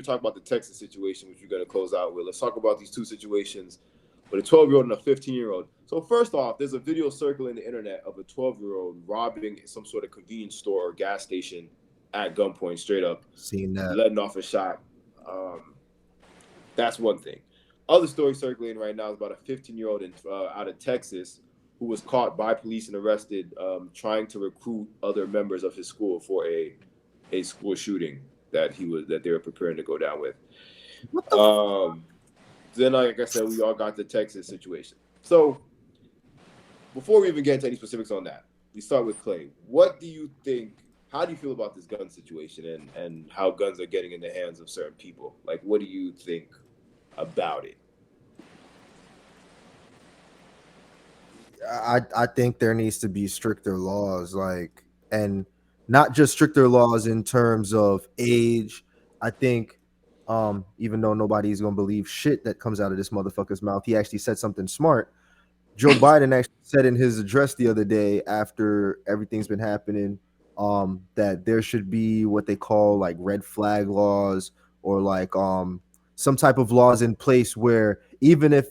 even talk about the Texas situation, which we're going to close out with. Let's talk about these two situations with a 12-year-old and a 15-year-old. So first off, there's a video circling the internet of a 12-year-old robbing some sort of convenience store or gas station at gunpoint, straight up, Seen that. letting off a shot. That's one thing. Other story circulating right now is about a 15-year-old out of Texas who was caught by police and arrested trying to recruit other members of his school for a school shooting that they were preparing to go down with. What the Then, like I said, we all got the Texas situation. So before we even get into any specifics on that, we start with Clay. What do you think? How do you feel about this gun situation and how guns are getting in the hands of certain people? Like, what do you think about it? I think there needs to be stricter laws, like, and not just stricter laws in terms of age. I think, even though nobody's gonna believe shit that comes out of this motherfucker's mouth, he actually said something smart. Joe Biden actually said in his address the other day, after everything's been happening, that there should be what they call like red flag laws, or like some type of laws in place where even if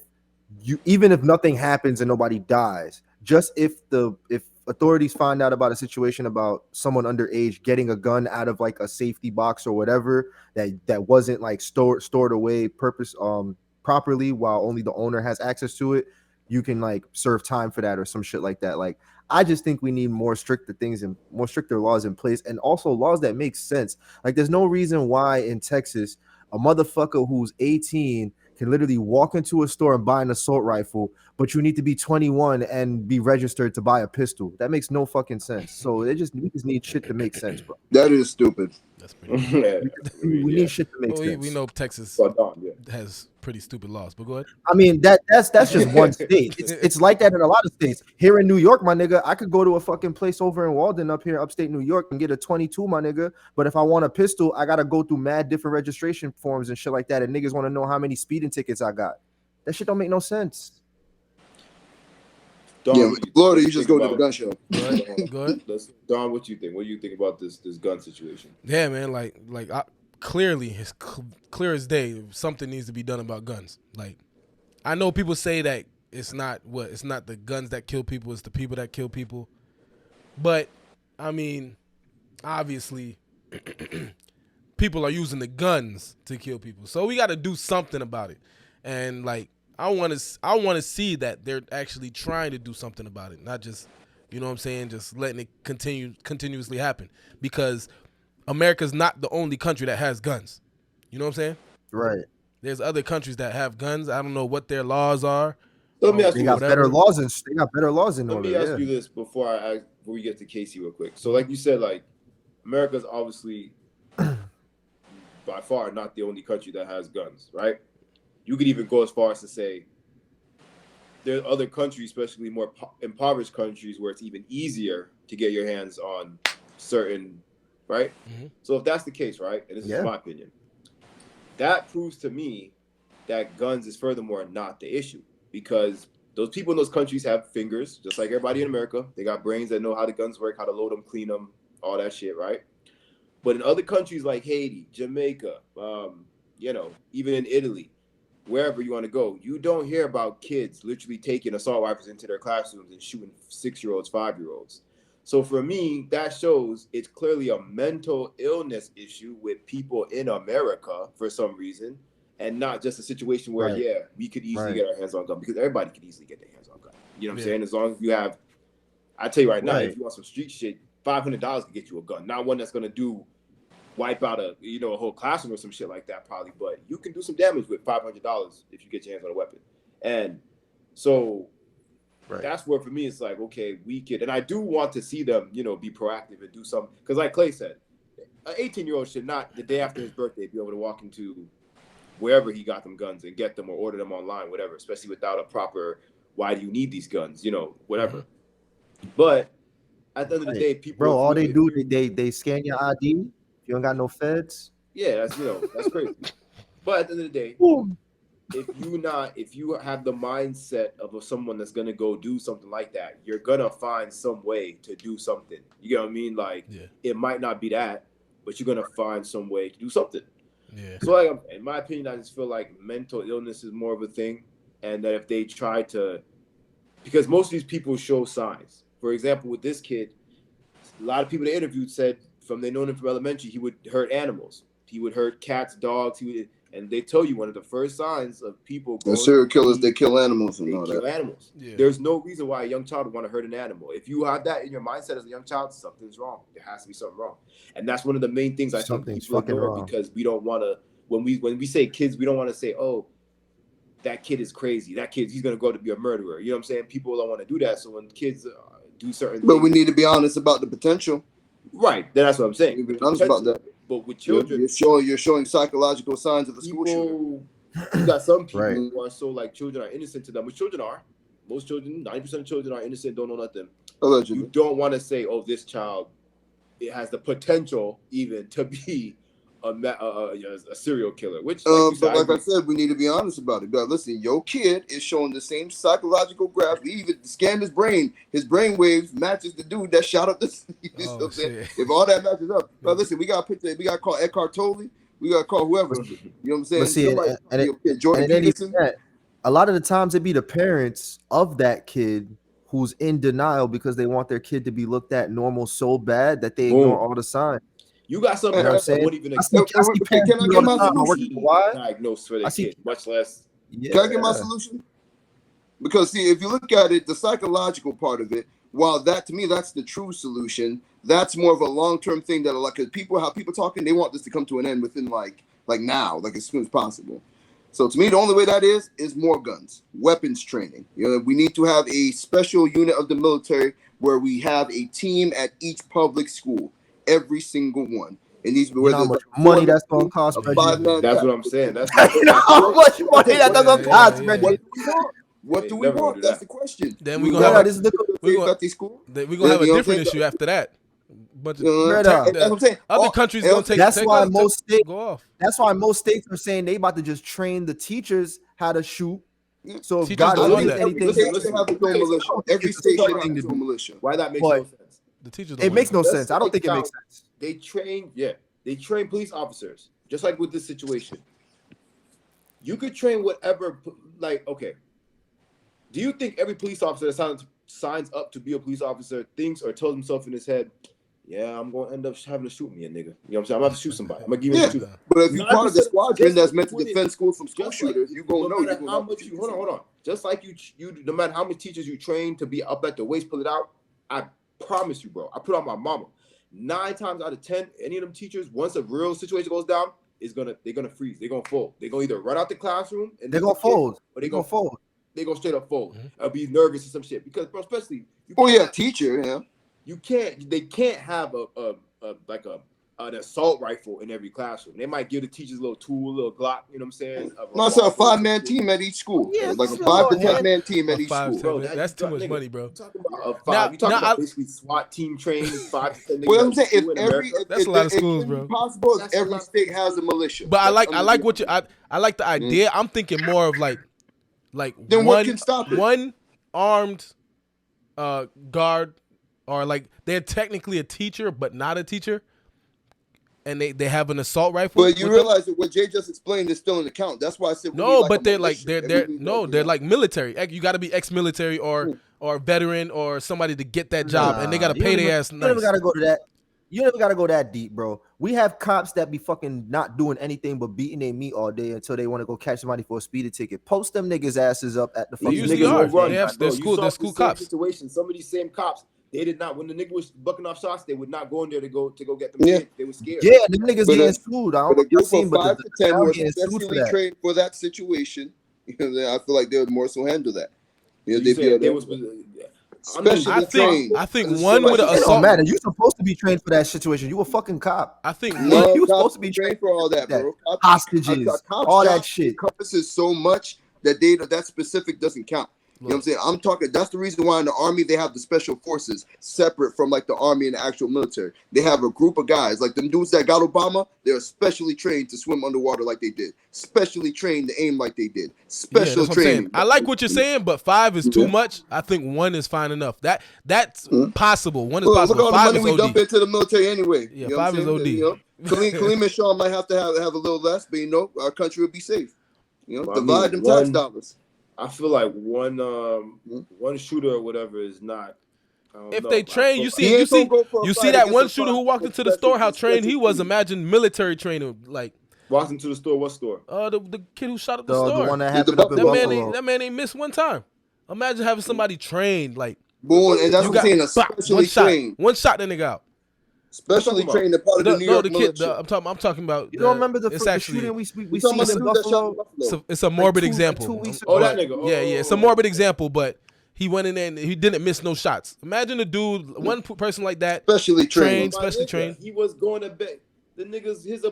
nothing happens and nobody dies, just if authorities find out about a situation about someone underage getting a gun out of like a safety box or whatever that wasn't like stored away properly, while only the owner has access to it, you can like serve time for that or some shit like that. Like, I just think we need more stricter things and more stricter laws in place, and also laws that make sense. Like, there's no reason why in Texas a motherfucker who's 18 can literally walk into a store and buy an assault rifle, but you need to be 21 and be registered to buy a pistol. That makes no fucking sense. So we just need shit to make sense, bro. That is stupid. That's pretty. Yeah, We need shit to make sense. We know Texas Spot on, yeah. has pretty stupid laws, but go ahead. I mean, that's just one state. It's like that in a lot of states. Here in New York, my nigga, I could go to a fucking place over in Walden up here, upstate New York, and get a 22, my nigga. But if I want a pistol, I gotta go through mad different registration forms and shit like that. And niggas want to know how many speeding tickets I got. That shit don't make no sense. Don, Yeah, Florida, you just go to the gun show. Go ahead. Don, what you think? What do you think about this gun situation? Yeah, man. Clearly, it's clear as day. Something needs to be done about guns. Like, I know people say that it's not the guns that kill people, it's the people that kill people. But I mean, obviously, people are using the guns to kill people. So we got to do something about it. And like, I want to see that they're actually trying to do something about it, not just, you know what I'm saying, just letting it continuously happen. Because America's not the only country that has guns. You know what I'm saying? Right. There's other countries that have guns. I don't know what their laws are. Let me ask They you got this. better laws in Let order. me ask you this before we get to Casey real quick. So, like you said, like, America's obviously by far not the only country that has guns, right? You could even go as far as to say there are other countries, especially more impoverished countries, where it's even easier to get your hands on certain, right? Mm-hmm. So if that's the case, right, and this is my opinion, that proves to me that guns is furthermore not the issue, because those people in those countries have fingers, just like everybody in America. They got brains that know how the guns work, how to load them, clean them, all that shit, right? But in other countries like Haiti, Jamaica, even in Italy, wherever you want to go, you don't hear about kids literally taking assault rifles into their classrooms and shooting 6-year-olds, 5-year-olds. So for me, that shows it's clearly a mental illness issue with people in America for some reason, and not just a situation where, we could easily get our hands on a gun, because everybody could easily get their hands on a gun. You know what I'm saying? As long as you have, I tell you right now, if you want some street shit, $500 can get you a gun. Not one that's going to wipe out a whole classroom or some shit like that probably, but you can do some damage with $500 if you get your hands on a weapon. And so that's where for me it's like, okay, we could, and I do want to see them, be proactive and do something, because like Clay said, an 18-year-old should not, the day after his birthday, be able to walk into wherever he got them guns and get them or order them online, whatever, especially without a proper, why do you need these guns, whatever. Mm-hmm. But at the end of the day, people, bro, all they do, they scan your ID. You don't got no feds. Yeah, that's crazy. But at the end of the day, if you have the mindset of someone that's gonna go do something like that, you're gonna find some way to do something. You know what I mean? Like, it might not be that, but you're gonna find some way to do something. Yeah. So, like, in my opinion, I just feel like mental illness is more of a thing, and that if they try to, because most of these people show signs. For example, with this kid, a lot of people they interviewed said from they known him from elementary, he would hurt animals. He would hurt cats, dogs. And they tell you one of the first signs of people going. The serial killers, they kill animals and they all kill that. animals. Yeah. There's no reason why a young child would want to hurt an animal. If you have that in your mindset as a young child, something's wrong. There has to be something wrong, and that's one of the main things I think people ignore because we don't want to. When we say kids, we don't want to say, oh, that kid is crazy. That kid, he's gonna grow up to be a murderer. You know what I'm saying? People don't want to do that. So when kids do certain but things, we need to be honest about the potential. Right. That's what I'm saying. We need to be honest about that. But with children, you're showing psychological signs of a school shooter. You got some people who are so like children are innocent to them, which children are. Most children, 90% of children are innocent, don't know nothing. Allegedly. You don't want to say, oh, this child, it has the potential even to be a serial killer. Which, like I said, we need to be honest about it. But listen, your kid is showing the same psychological graph. We even scanned his brain. His brain waves matches the dude that shot up the. If all that matches up, but listen, we got to call Eckhart Tolle. We got to call whoever. You know what I'm saying? But see, Jordan Peterson. A lot of the times it be the parents of that kid who's in denial because they want their kid to be looked at normal so bad that they ignore all the signs. You got some parents that won't even accept. Can I get my solution? Diagnosed for their kid, much less. Can I get my solution? Because see, if you look at it, the psychological part of it, while that to me that's the true solution, that's more of a long-term thing that like how people talking, they want this to come to an end within like now, like as soon as possible. So to me, the only way that is more guns, weapons training. You know, we need to have a special unit of the military where we have a team at each public school, every single one. It needs to be how much money that's gonna cost. That's what I'm saying. That's how much money that's gonna cost, Reggie. What do we want? That's the question. Then we're gonna have a different issue that? after that. But that's what I'm saying. Other countries gonna take. That's why most states go off. That's why most states are saying they about to just train the teachers how to shoot. So if God forbid anything, every state should have its own militia. Why that makes no sense? The teachers. It makes no sense. I don't think it makes sense. They train police officers just like with this situation. You could train whatever. Like, okay, do you think every police officer that signs up to be a police officer thinks or tells himself in his head, yeah, I'm going to end up having to shoot me a nigga? You know what I'm saying? I'm about to shoot somebody. I'm going to give you a shoot. But if you're part of the squadron that's meant to defend schools from school shooters, you're going to know. How much hold on. Just like you, no matter how many teachers you train to be up at the waist, pull it out, I promise you, bro. I put on my mama. 9 times out of 10, any of them teachers, once a real situation goes down, they're gonna freeze. They're gonna fold. They're gonna either run out the classroom and they're gonna fold. Or they're gonna fold. They go straight up fold. I'll be nervous or some shit because, bro, especially. Teacher. Yeah. You can't. They can't have an assault rifle in every classroom. They might give the teachers a little tool, a little Glock. You know what I'm saying? It's a 5-man team at each school. Yeah, like a 5 to 10-man team at each school. Bro, that's too much money, bro. Talking about you talking about basically SWAT team training 5 to 10. Well, I'm saying if that's a lot of schools, bro. Possible if every state has a militia. But I like what I like the idea. I'm thinking more of like then what can stop it? One armed guard, or like they're technically a teacher but not a teacher, and they have an assault rifle. But you realize that what Jay just explained is still an account. That's why I said they're like military. You got to be ex-military or veteran or somebody to get that job, and they got to pay their ass. You never got to go to that. You never got to go that deep, bro. We have cops that be fucking not doing anything but beating their meat all day until they want to go catch somebody for a speeding ticket. Post them niggas asses up at the fucking niggas. They're school cops. Situation. Some of these same cops, they did not. When the nigga was bucking off shots, they would not go in there to go get them. Yeah. They were scared. Yeah, the niggas getting sued. I don't know if you've seen, but the 10 were especially trained for that situation. I feel like they would more so handle that. I think one with an assault. It don't matter. You supposed to be trained for that situation. You a fucking cop. I think you supposed to be trained for all that, bro. Hostages, all that shit. Encompasses so much that that specific doesn't count. You know what I'm saying? I'm talking. That's the reason why in the Army they have the special forces separate from like the Army and the actual military. They have a group of guys like them dudes that got Obama. They're specially trained to swim underwater like they did. Specially trained to aim like they did. Special training. I like what you're saying, but 5 is too much. I think 1 is fine enough. That's possible. 1 is possible. Look at all the money we dump into the military anyway. Yeah, 5 is OD. Khalim and Sean might have to have a little less, but our country would be safe. Divide them tax dollars. I feel like one shooter or whatever is not. If they train, you see that one shooter who walked into the store, how trained he was. Imagine military training, like walked into the store. What store? The kid who shot up the store. The one that happened up in Buffalo. That man ain't missed one time. Imagine having somebody trained like. Boy, and that's what I'm saying. Especially trained. One shot, that nigga out. Especially trained, part of the New York military. I'm talking about. You don't remember the shooting we seen in Buffalo? It's a morbid example. 2 weeks ago. Oh, that nigga. Yeah, it's a morbid example, but he went in there and he didn't miss no shots. Imagine a dude, one person like that, specially trained. He was going to bed. The niggas, his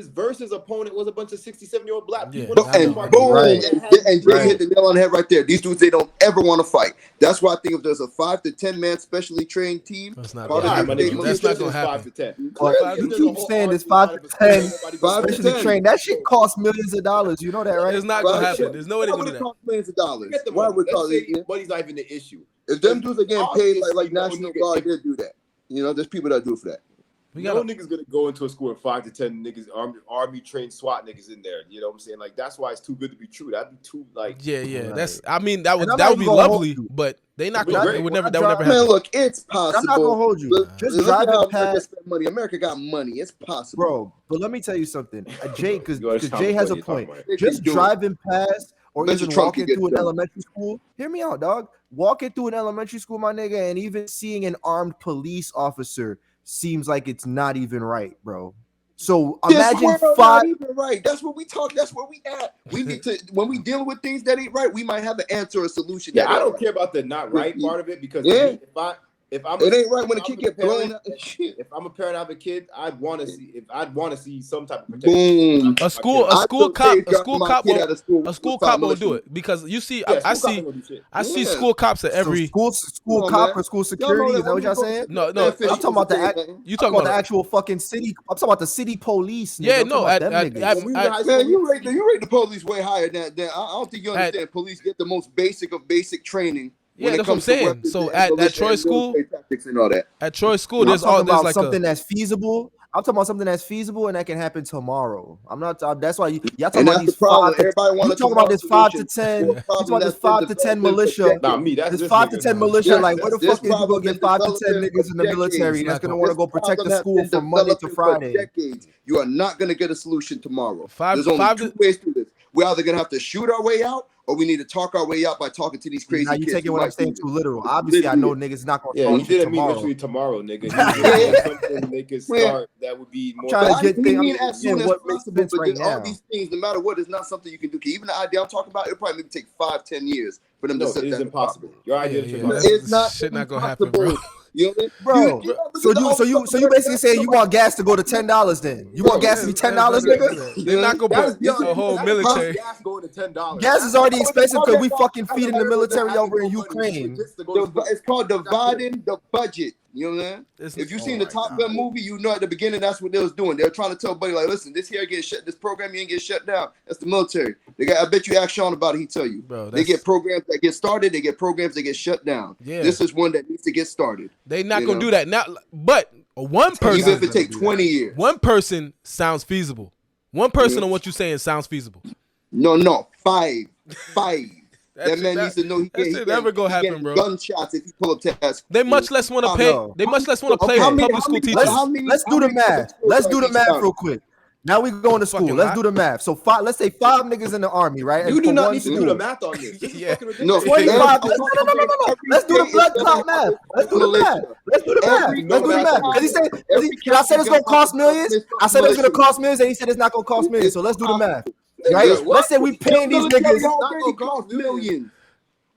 versus opponent was a bunch of 67-year-old black people. And boom, and Jay hit the nail on the head right there. These dudes, they don't ever want to fight. That's why I think if there's a 5 to 10 man specially trained team, that's not going to happen. $5 to 10. You keep saying it's 5 to 10 specially trained. That shit costs millions of dollars. You know that, right? It's not going to happen. There's no way they're going to do that. Cost millions of dollars. Why would money's not even the issue? If them dudes are getting paid like National Guard, they'll do that. There's people that do it for that. No niggas gonna go into a school with 5 to 10 niggas, army trained SWAT niggas in there. You know what I'm saying? Like that's why it's too good to be true. That'd be too like. Yeah. That's. I mean, that would be lovely, but they not gonna. It would never happen. Man, look, it's possible. I'm not gonna hold you. Just driving past. America got money. It's possible, bro. But let me tell you something, Jay, because Jay has a point. Just driving past or even walking through an elementary school. Hear me out, dog. Walking through an elementary school, my nigga, and even seeing an armed police officer seems like it's not even right, bro. So imagine 5. Not even right. That's what we talk. That's where we at. We need to when we dealing with things that ain't right. We might have an answer or a solution. Yeah, I don't care about the not right part of it because if it ain't right when a kid get blown up. If I'm a parent, I have a kid. I'd want to see some type of protection. Boom. A school cop will do it because you see, I see school cops at every school cop or school security. Is that what y'all saying? No. I'm talking about the actual fucking city. I'm talking about the city police. Yeah, no. Man, you rate the police way higher than I don't think you understand. Police get the most basic of basic training. Yeah, that's what I'm saying. So at Troy School, there's something that's feasible. I'm talking about something that's feasible and that can happen tomorrow. I'm not. That's why y'all talking about these 5. You talking about this 5 to 10. You talking about this 5 to 10 militia. Nah, me. That's this 5 to 10 militia. Like, where the fuck is you gonna get 5 to 10 niggas in the military that's gonna want to go protect the school from Monday to Friday? You are not gonna get a solution tomorrow. There's only 2 ways to this. We're either gonna have to shoot our way out, or we need to talk our way out by talking to these crazy kids. Now you taking what I'm saying too literal. Obviously, I know niggas not gonna. Yeah, you didn't mean literally tomorrow, nigga. Something they could start that would be more. Trying to get things as soon as possible, but then all these things, no matter what, is not something you can do. Even the idea I'm talking about, it'll probably maybe take 5-10 years for them to set that. It is impossible. Your idea is not. Shit not gonna happen, bro. You know, so you basically saying you want gas to go to $10 then? You want gas to be $10, nigga? They're not gonna put the whole military. Gas going to $10. Gas is already expensive because we fucking feeding the military over in Ukraine. It's called dividing the budget. You know what I'm saying? If you seen the Top Gun movie, you know at the beginning that's what they was doing. They were trying to tell buddy like, listen, this here gets shut. This program ain't get shut down. That's the military. I bet you ask Sean about it. He tell you. Bro, they get programs that get started. They get programs that get shut down. Yeah. This is one that needs to get started. They not gonna do that now. But one person, even if it take 20 years, one person sounds feasible. One person on what you're saying sounds feasible. No, 5. That man needs to know he can't never go happen, bro. Gunshots if he pull up to They much less want to pay. They much less want to play public school teachers. Let's do the math. Let's do the math real quick. Now we going to school. Let's do the math. So let's say 5 niggas in the army, right? You do not need to do the math on this. Yeah. No, 25. No. Let's do the blood clot math. Let's do the math. Because he said, I said it's gonna cost millions. I said it's gonna cost millions, and he said it's not gonna cost millions. So let's do the math. Right? Let's say we paying these niggas. It's not gonna cost millions.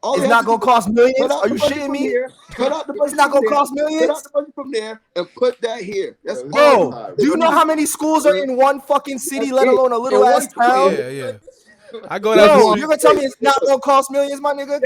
It's not gonna cost millions. Are you shitting me? It's not gonna cost millions. Cut out the money from there and put that here. That's bro. Do you know how many schools are in one fucking city, let alone a little ass town? Yeah. I go down. You're gonna tell me it's not gonna cost millions, my nigga?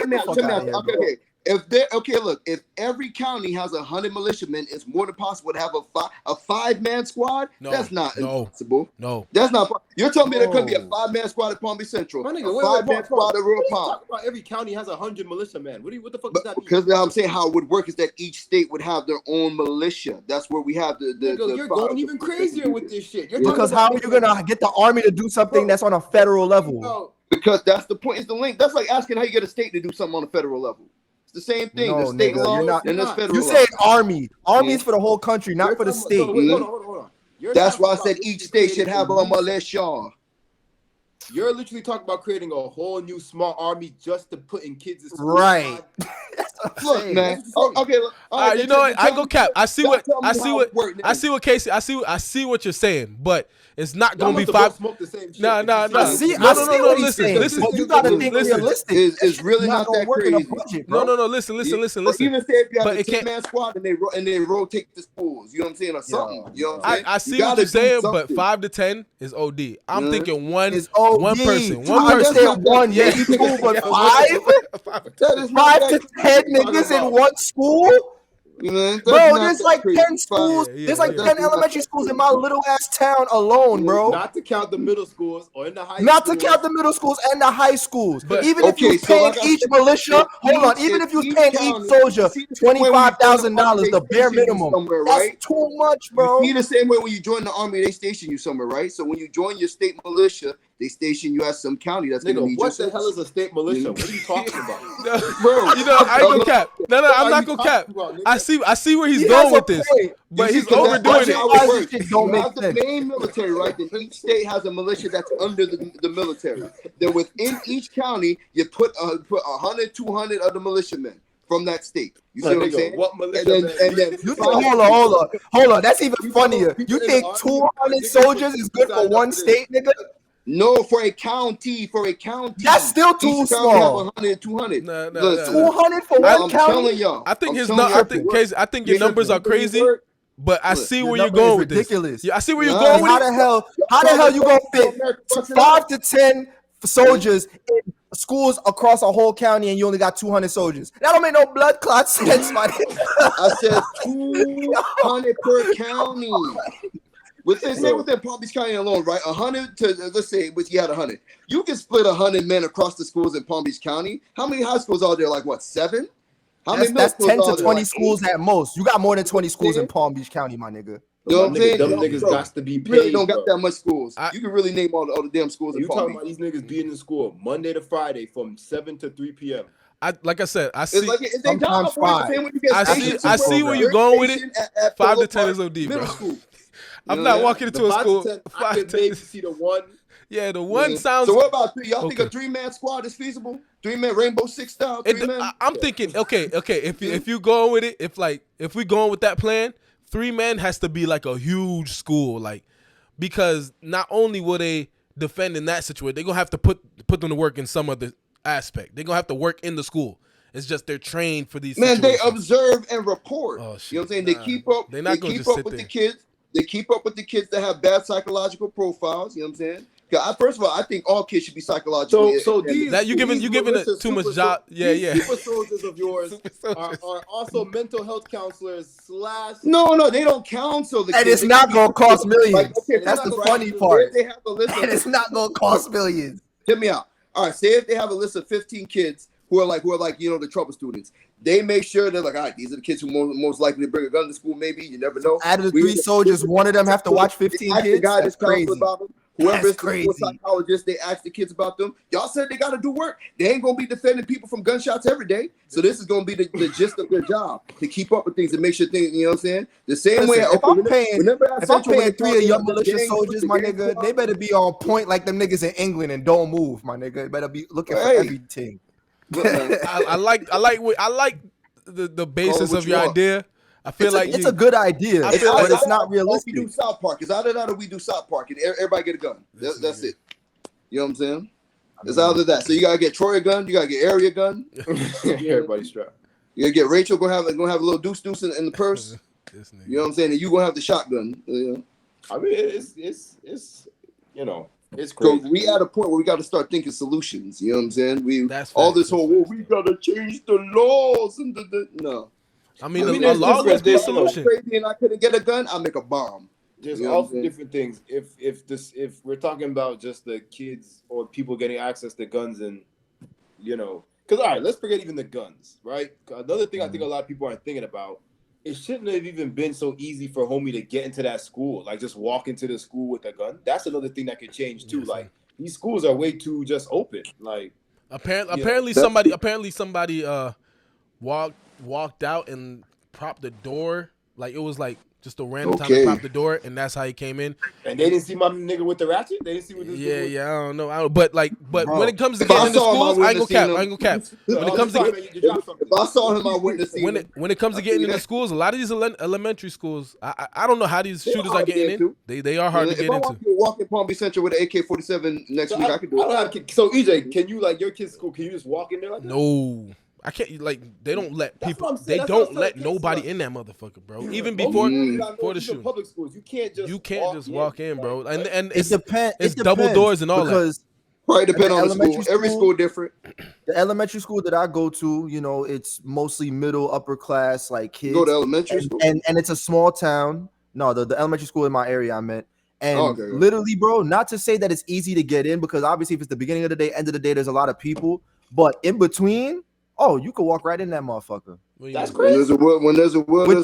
Okay. If every county has 100 militiamen, it's more than possible to have a 5-man squad. That's not impossible. No, that's not. You're telling me there could be a 5-man squad at Palm Beach Central, My nigga, a 5-man squad at Rural Palm. Talk about every county has 100 militiamen. What the fuck does that mean? Because I'm saying how it would work is that each state would have their own militia. That's where we have the you're going even crazier with this shit. Because how are you gonna get the army to do something that's on a federal level? Because that's the point. Is the link. That's like asking how you get a state to do something on a federal level. It's the same thing. No, the state nigga, law and the federal. You said army. Army is for the whole country, not for the state. Hold on. That's why I said each state should have a militia. You're literally talking about creating a whole new small army just to put in kids' school. Right. Look, man. Okay. Look, you know what? I go cap. I see what Casey. I see what you're saying, but it's not gonna be 5. Nah. I see what he's saying. Listen. You gotta think realistic. It's really not that crazy. No. Listen. Even say if you have a 10-man squad and they rotate the schools, you know what I'm saying, or something. You know what I'm saying? I see what you're saying, but 5 to 10 is OD. I'm thinking one person. I understand one, yeah, cool, but 5 to 10 niggas in one school? Bro, there's like 10 schools. There's like 10 elementary schools in my little ass town alone, bro. Not to count the middle schools or in the high schools. Not to count the middle schools and the high schools. But even if you're paying each militia, hold on, even if you're paying each soldier $25,000, the bare minimum, that's too much, bro. You see the same way when you join the army, they station you somewhere, right? So when you join your state militia, they station you at some county that's going to need what the hell is a state militia? What are you talking about? Bro, you know, I ain't gonna cap. No, I'm not gonna cap. I see where he's going with this, but he's overdoing it. You have the main military, right? Then each state has a militia that's under the military. Then within each county, you put 100, 200 of the militiamen from that state. You see what I'm saying? What militia? Hold on. That's even funnier. You think 200 soldiers is good for one state, nigga? No, for a county. That's still too small. 100, 200. No. 200 for one county? I think your numbers are crazy. But I see where you're going with this. Yeah, I see where you're going with this. How the hell you gonna fit 5 to 10 soldiers in schools across a whole county and you only got 200 soldiers? That don't make no blood clot sense, man. I said 200 per county. Within Palm Beach County alone, right? 100 to, let's say, but you had 100. You can split 100 men across the schools in Palm Beach County. How many high schools are there? Like what, 7? That's 10 to 20 schools at most. You got more than 20 schools in Palm Beach County, my nigga. You know what I'm saying? Them niggas got to be paid. Really don't got that much schools. You can really name all the damn schools in Palm Beach. You talking about these niggas being in school Monday to Friday from 7 to 3 p.m. Like I said, I see. It's like, sometimes 5. I see where you're going with it. 5 to 10 is OD, bro. I'm not walking into a school. 5 to 10. I can see the one. Yeah, the one sounds. So what about 3? Y'all think a 3-man squad is feasible? 3-man Rainbow Six style. 3-man. I'm thinking, okay. If you going with it, if we going with that plan, 3-man has to be like a huge school, like, because not only will they defend in that situation, they're gonna have to put them to work in some other aspect. They're gonna have to work in the school. It's just they're trained for these. Man, situations. they observe and report. Oh, shit. You know what I'm saying? They keep up. They're not gonna keep just up sit with there. the kids. They keep up with the kids that have bad psychological profiles. You know what I'm saying? First of all, I think all kids should be psychological. So these that you giving it too much job. Yeah. Super soldiers of yours are also mental health counselors / No, they don't counsel the kids. And it's not gonna cost millions. Like, okay, that's the funny part. They have a list and it's not gonna cost millions. Hear me out. All right, say if they have a list of 15 kids who are like the trouble students. They make sure they're like, all right, these are the kids who most likely to bring a gun to school. Maybe you never know. Out of the 3 soldiers, one of them have to watch 15 kids. That's crazy. About them. Whoever is the psychologist, they ask the kids about them. Y'all said they got to do work. They ain't gonna be defending people from gunshots every day. So this is gonna be the gist of their job, to keep up with things and make sure things. You know what I'm saying? The same way. If I'm paying 3 of your militia soldiers, my nigga, they better be on point like them niggas in England and don't move, my nigga. They better be looking for everything. I like the basis of your idea. I feel like it's a good idea, but it's not realistic. We do South Park. It's either that or we do South Park, and everybody get a gun. That's it. You know what I'm saying? It's either that. So you gotta get Troy a gun. You gotta get Ari a gun. Everybody strapped. You gotta get Rachel. Gonna have a little deuce in the purse. You know what I'm saying? And you gonna have the shotgun. I mean, it's you know. It's So crazy. we at a point where we got to start thinking solutions. You know what I'm saying? That's all facts, this whole that's we gotta change the laws and no. I mean, I mean, a there's law different must be a things, you know. solution. Crazy, and I couldn't get a gun. I'll make a bomb. There's You know all what I'm saying? different things. If we're talking about just the kids or people getting access to guns and because all right, let's forget even the guns, right? Another thing I think a lot of people aren't thinking about, it shouldn't have even been so easy for homie to get into that school, like just walk into the school with a gun. That's another thing that could change too. Yes, like these schools are way too just open. Like Apparently somebody walked out and propped the door. Like it was like just a random time to prop the door, and that's how he came in. And they didn't see my nigga with the ratchet. They didn't see what this. Yeah, I don't know. But Bro, when it comes to if I getting into saw him, I schools, I wouldn't ain't have gonna seen cap. him. When it comes to If I saw him, I wouldn't have seen him. when it comes to getting into schools, a lot of these elementary schools, I don't know how these shooters are getting in. They are hard to get into. If I walk in Palm Beach Central with an AK-47 next week, I could do it. So EJ, can you your kid's school? Can you just walk in there like that? No. I can't they don't let That's people. what I'm saying. They That's what don't I'm let saying. nobody in that motherfucker, bro. Even Most before schools, the even shooting, public schools, you can't just walk in, bro. And It depends. It's double doors and all because Probably depend on the elementary school. Every school- school different. the elementary school that I go to, it's mostly middle, upper class, like kids. Go to elementary school. and it's a small town. No, the elementary school in my area I meant. And Okay. literally, bro, not to say that it's easy to get in, because obviously if it's the beginning of the day, end of the day, there's a lot of people. But in between, you could walk right in that motherfucker. That's When crazy. there's a will, there's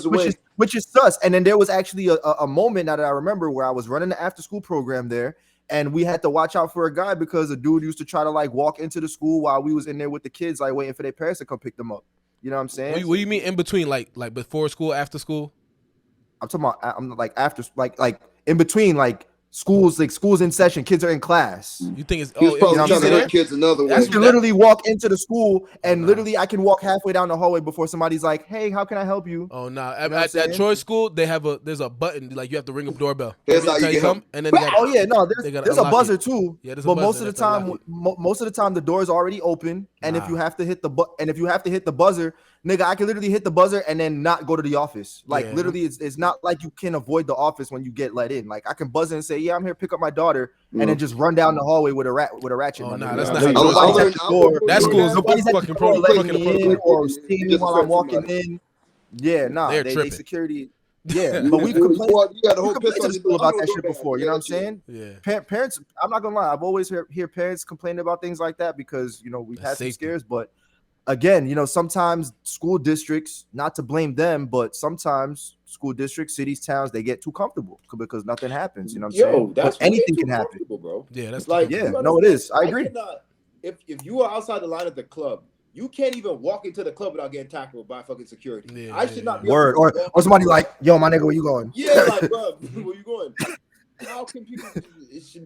a way. Which is sus. And then there was actually a moment now that I remember where I was running the after school program there, and we had to watch out for a guy because a dude used to try to like walk into the school while we was in there with the kids, like waiting for their parents to come pick them up. You know what I'm saying? What do you mean in between, like before school, after school? I'm talking about I'm like after like in between, like schools in session, kids are in class. You think it's He was probably trying to easier? hurt kids another way. You can literally walk into the school and nah. literally I can walk halfway down the hallway before somebody's like, "Hey, how can I help you?" Oh no! know what I'm At saying? Troy School, there's a button like you have to ring a doorbell. Here's how Every time you get come, help. and then they got, Oh yeah, no, they gotta there's a unlock buzzer it. too. Yeah, there's a but buzzer, most of the they have to time, unlock most of the time the door is already open, and if Nah. you have to hit the buzzer, nigga, I can literally hit the buzzer and then not go to the office. Like Yeah. literally, it's not like you can avoid the office when you get let in. Like I can buzz in and say, "Yeah, I'm here to pick up my daughter," and then just run down the hallway with a ratchet. Oh, my nah, nigga. that's Nah, not they- how Troy I School. learned- I learned- That school is Nobody's at the fucking door letting me in protocol. or seeing me while I'm walking in. Yeah, nah, They're they tripping. security. Yeah, but we've You complained. got a whole We complained to the pistol. school about that shit before. You know what I'm saying? Yeah. Parents, I'm not gonna lie. I've always hear parents complain about things like that because we've had some Safety. scares. But again, sometimes school districts, not to blame them, but sometimes school districts, cities, towns, they get too comfortable because nothing happens. You know what I'm saying? That's But anything way too can happen. comfortable, bro. Yeah, that's Like, Yeah, you no, it is. I understand? agree. cannot- if you are outside the line at the club, you can't even walk into the club without getting tackled by fucking security. Yeah, I should not be Word able to or walk somebody into- like, "Yo, my nigga, where you going?" Yeah, like, bro, where you going? How can people?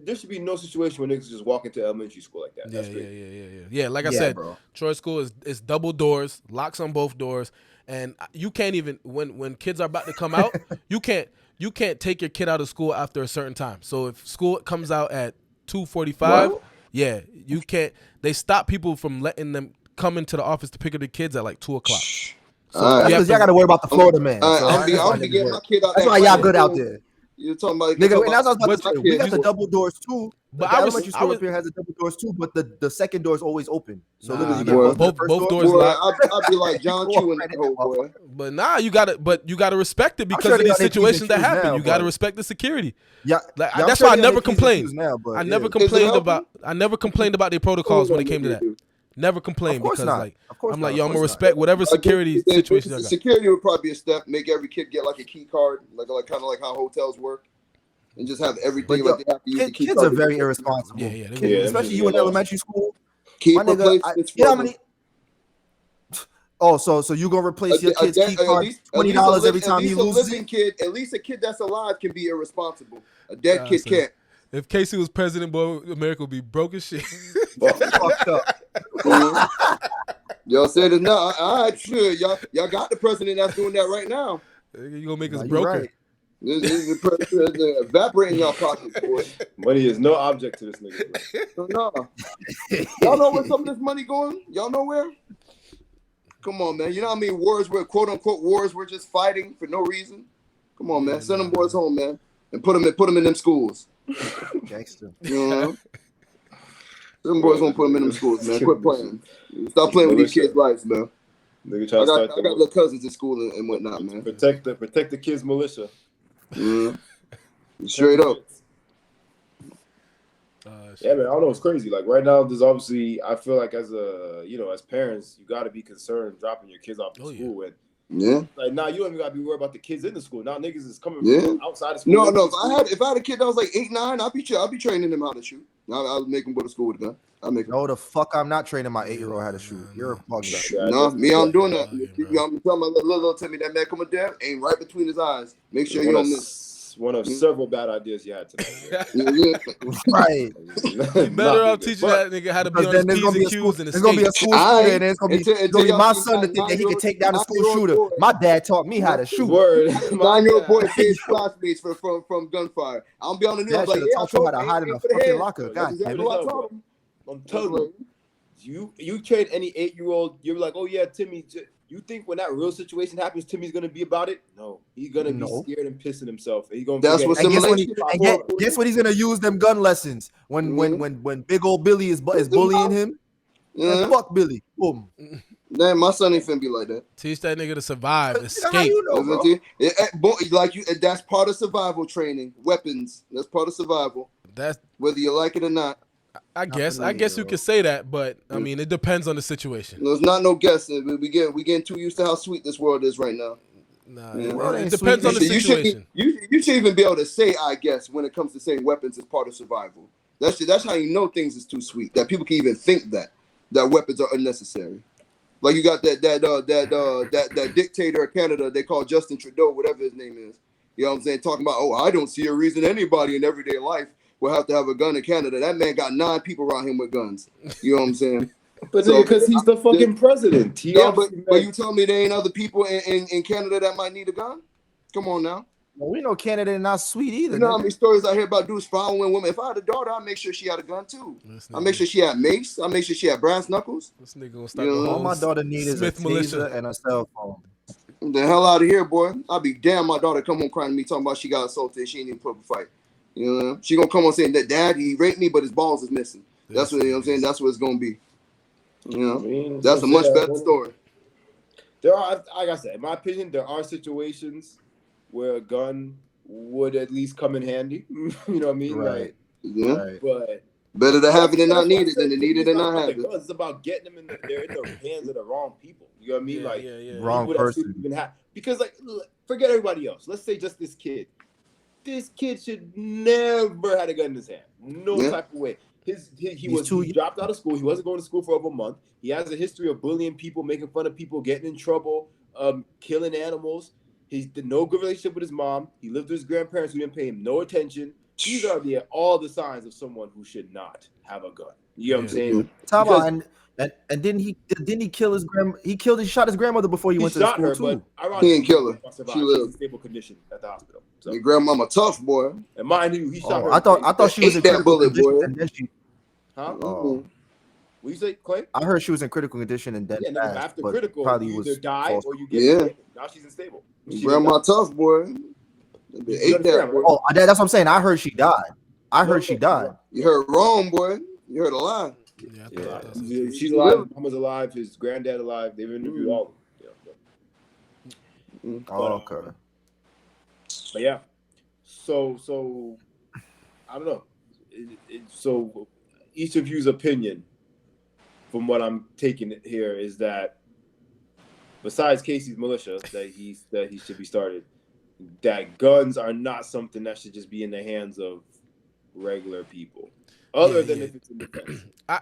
There should be no situation where niggas just walk into elementary school like that. That's crazy. Yeah. Like I Yeah, said, bro. Troy School is double doors, locks on both doors, and you can't even when kids are about to come out, you can't take your kid out of school after a certain time. So if school comes out at 2:45, What? yeah, you can't. They stop people from letting them come into the office to pick up the kids at like 2:00. So All right. That's you have because y'all to- got to worry about the Florida man. All right, So I'll that's be why getting niggas my work. kid out. That's that why y'all fight. good out there. You're talking about Nigga, and that's what I was about to my say. We kid. got the double doors too. But the I was- elementary I school was- up here has the double doors too, but the second door is always open. So Nah, literally, you nah, get boy. buzzed the Both- first both door. doors Boy, locked. I'd be like John Walk Chu in right the in whole that boy. But nah, you gotta respect it because sure of they these got their P's and situations that Q's happen. now, You gotta but- respect the security. Yeah, Like, yeah, I'm that's sure why I they got never their P's and complained. Q's now, but I yeah. never Is it complained helping? about. I never complained about their protocols when it came to that. Never complained Of course because not. like Of course I'm not. like, Of yo, I'm gonna course not. respect whatever security situation I got. Security would probably be a step. Make every kid get like a key card, like kind of like how hotels work, and just have everything But like they have to use the key kids card. are very irresponsible. Yeah, they Kids, go- Yeah, especially you in yeah. elementary school. Keep My nigga, replacements you know how for many? Oh, so you gonna replace your kid's key card $20 every time he loses it? Kid, at least a kid that's alive can be irresponsible. A dead Nah, kid son. can't. If Casey was president, boy, America would be broke as shit. Fucked up. Y'all said it now. All right, sure. Y'all got the president that's doing that right now. You gonna make Nah, us you broker? right. This is the president evaporating y'all pockets, boy. Money is no object to this nigga. Bro. So, no. Y'all know where some of this money going? Y'all know where? Come on, man. You know how many wars were quote unquote wars we're just fighting for no reason? Come on, man. Send them boys home, man, and put them in them schools. Gangster. Them boys won't put them in them schools, man. Quit playing. Stop playing with these kids' lives, man. Nigga I got little cousins in school and whatnot, man. Protect the kids' militia. Straight up. Yeah, man. I don't know. It's crazy. Like right now, there's obviously. I feel like as parents, you got to be concerned dropping your kids off to school and. Yeah. Like now, you don't even gotta be worried about the kids in the school. Now niggas is coming from outside of school. No. If I had a kid that was like 8, 9, I'll be training them how to shoot. I'll make them go to school with a gun. No, the fuck, I'm not training my 8-year-old how to shoot. You're a fuck guy. No, I'm doing that. I'm telling my little Timmy that man coming down, aim right between his eyes. Make sure you don't miss. One of several bad ideas you had today. Right. You better off teaching that nigga how to be on his P's and Q's in the There's gonna be a school shooter, and it's gonna be my son to think that he can take down a school shooter. My dad taught me how to shoot. Word. 9-year-old boy saves classmates from gunfire. I'm be on the news like, yeah, I taught him how to hide in a fucking locker. God damn it. I'm telling you, you train any 8-year-old, you're like, oh yeah, Timmy. You think when that real situation happens, Timmy's gonna be about it? No, he's gonna be scared and pissing himself. And he's gonna. That's what simulation. Guess what he's gonna use them gun lessons when big old Billy is bullying him. Yeah. Fuck Billy. Boom. Man, my son ain't finna be like that. Teach that nigga to survive, escape. That's part of survival training. Weapons. That's part of survival. That's whether you like it or not. I guess you could say that, but I mean it depends on the situation. There's not no guessing. We getting too used to how sweet this world is right now. Nah, it depends on the situation. You should even be able to say I guess when it comes to saying weapons is part of survival. That's how you know things is too sweet. That people can even think that weapons are unnecessary. Like you got that dictator of Canada they call Justin Trudeau, whatever his name is. You know what I'm saying? Talking about, I don't see a reason anybody in everyday life will have to have a gun in Canada. That man got 9 people around him with guns. You know what I'm saying? But because he's the fucking president. But you tell me there ain't other people in Canada that might need a gun? Come on now. Well, we know Canada is not sweet either. You know how many stories I hear about dudes following women? If I had a daughter, I'd make sure she had a gun too. I'd make sure she had mace. I'd make sure she had brass knuckles. This nigga gonna start all my daughter needs is a taser and a cell phone. The hell out of here, boy. I'll be damn my daughter come home crying to me talking about she got assaulted and she ain't even put up a fight. You know, she gonna come on saying that dad, he raped me, but his balls is missing. That's what, you know what I'm saying? That's what it's gonna be. You know, that's a much better story. There are, like I said, in my opinion, there are situations where a gun would at least come in handy. You know what I mean? Right. Yeah. Right. But better to have it and not need it than to need it and not have it. It's about getting them they're in the hands of the wrong people. You know what I mean? Wrong person. Because forget everybody else. Let's say just this kid. This kid should never had a gun in his hand. No type of way. He dropped out of school. He wasn't going to school for over a month. He has a history of bullying people, making fun of people, getting in trouble, killing animals. He did no good relationship with his mom. He lived with his grandparents who didn't pay him no attention. These are all the signs of someone who should not have a gun. You know what I'm saying? And didn't he kill his grandma? He shot his grandmother before he went to school her, too. He didn't kill her. She lived in stable condition at the hospital. So. Your grandmama tough, boy. And mind you, he shot her. I thought she was in critical condition, boy. and then she. Huh? What you say, Clay? I heard she was in critical condition and then after critical, probably you was either die or you get stable. Now she's unstable. Grandma tough, boy. Oh, that's what I'm saying. I heard she died. She died. You heard wrong, boy. You heard a lie. Yeah. She's alive. Mama's alive. His granddad alive. They've interviewed all of them. Okay. But yeah. So I don't know. So each of you's opinion, from what I'm taking it here, is that besides Casey's militia that he should be started, that guns are not something that should just be in the hands of regular people. Other than if it's in defense. I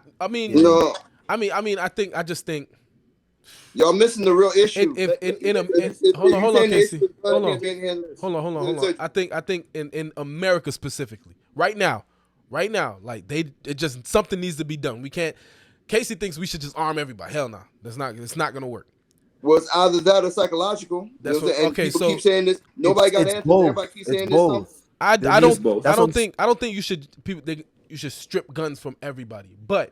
just think y'all missing the real issue. Hold on, Casey. Hold on. I think in America specifically, right now, like it just something needs to be done. We can't. Casey thinks we should just arm everybody. Hell no, it's not gonna work. Well, it's either that or psychological. That's people keep saying this. Nobody got answers. Everybody keeps saying this stuff. I don't think you should strip guns from everybody, but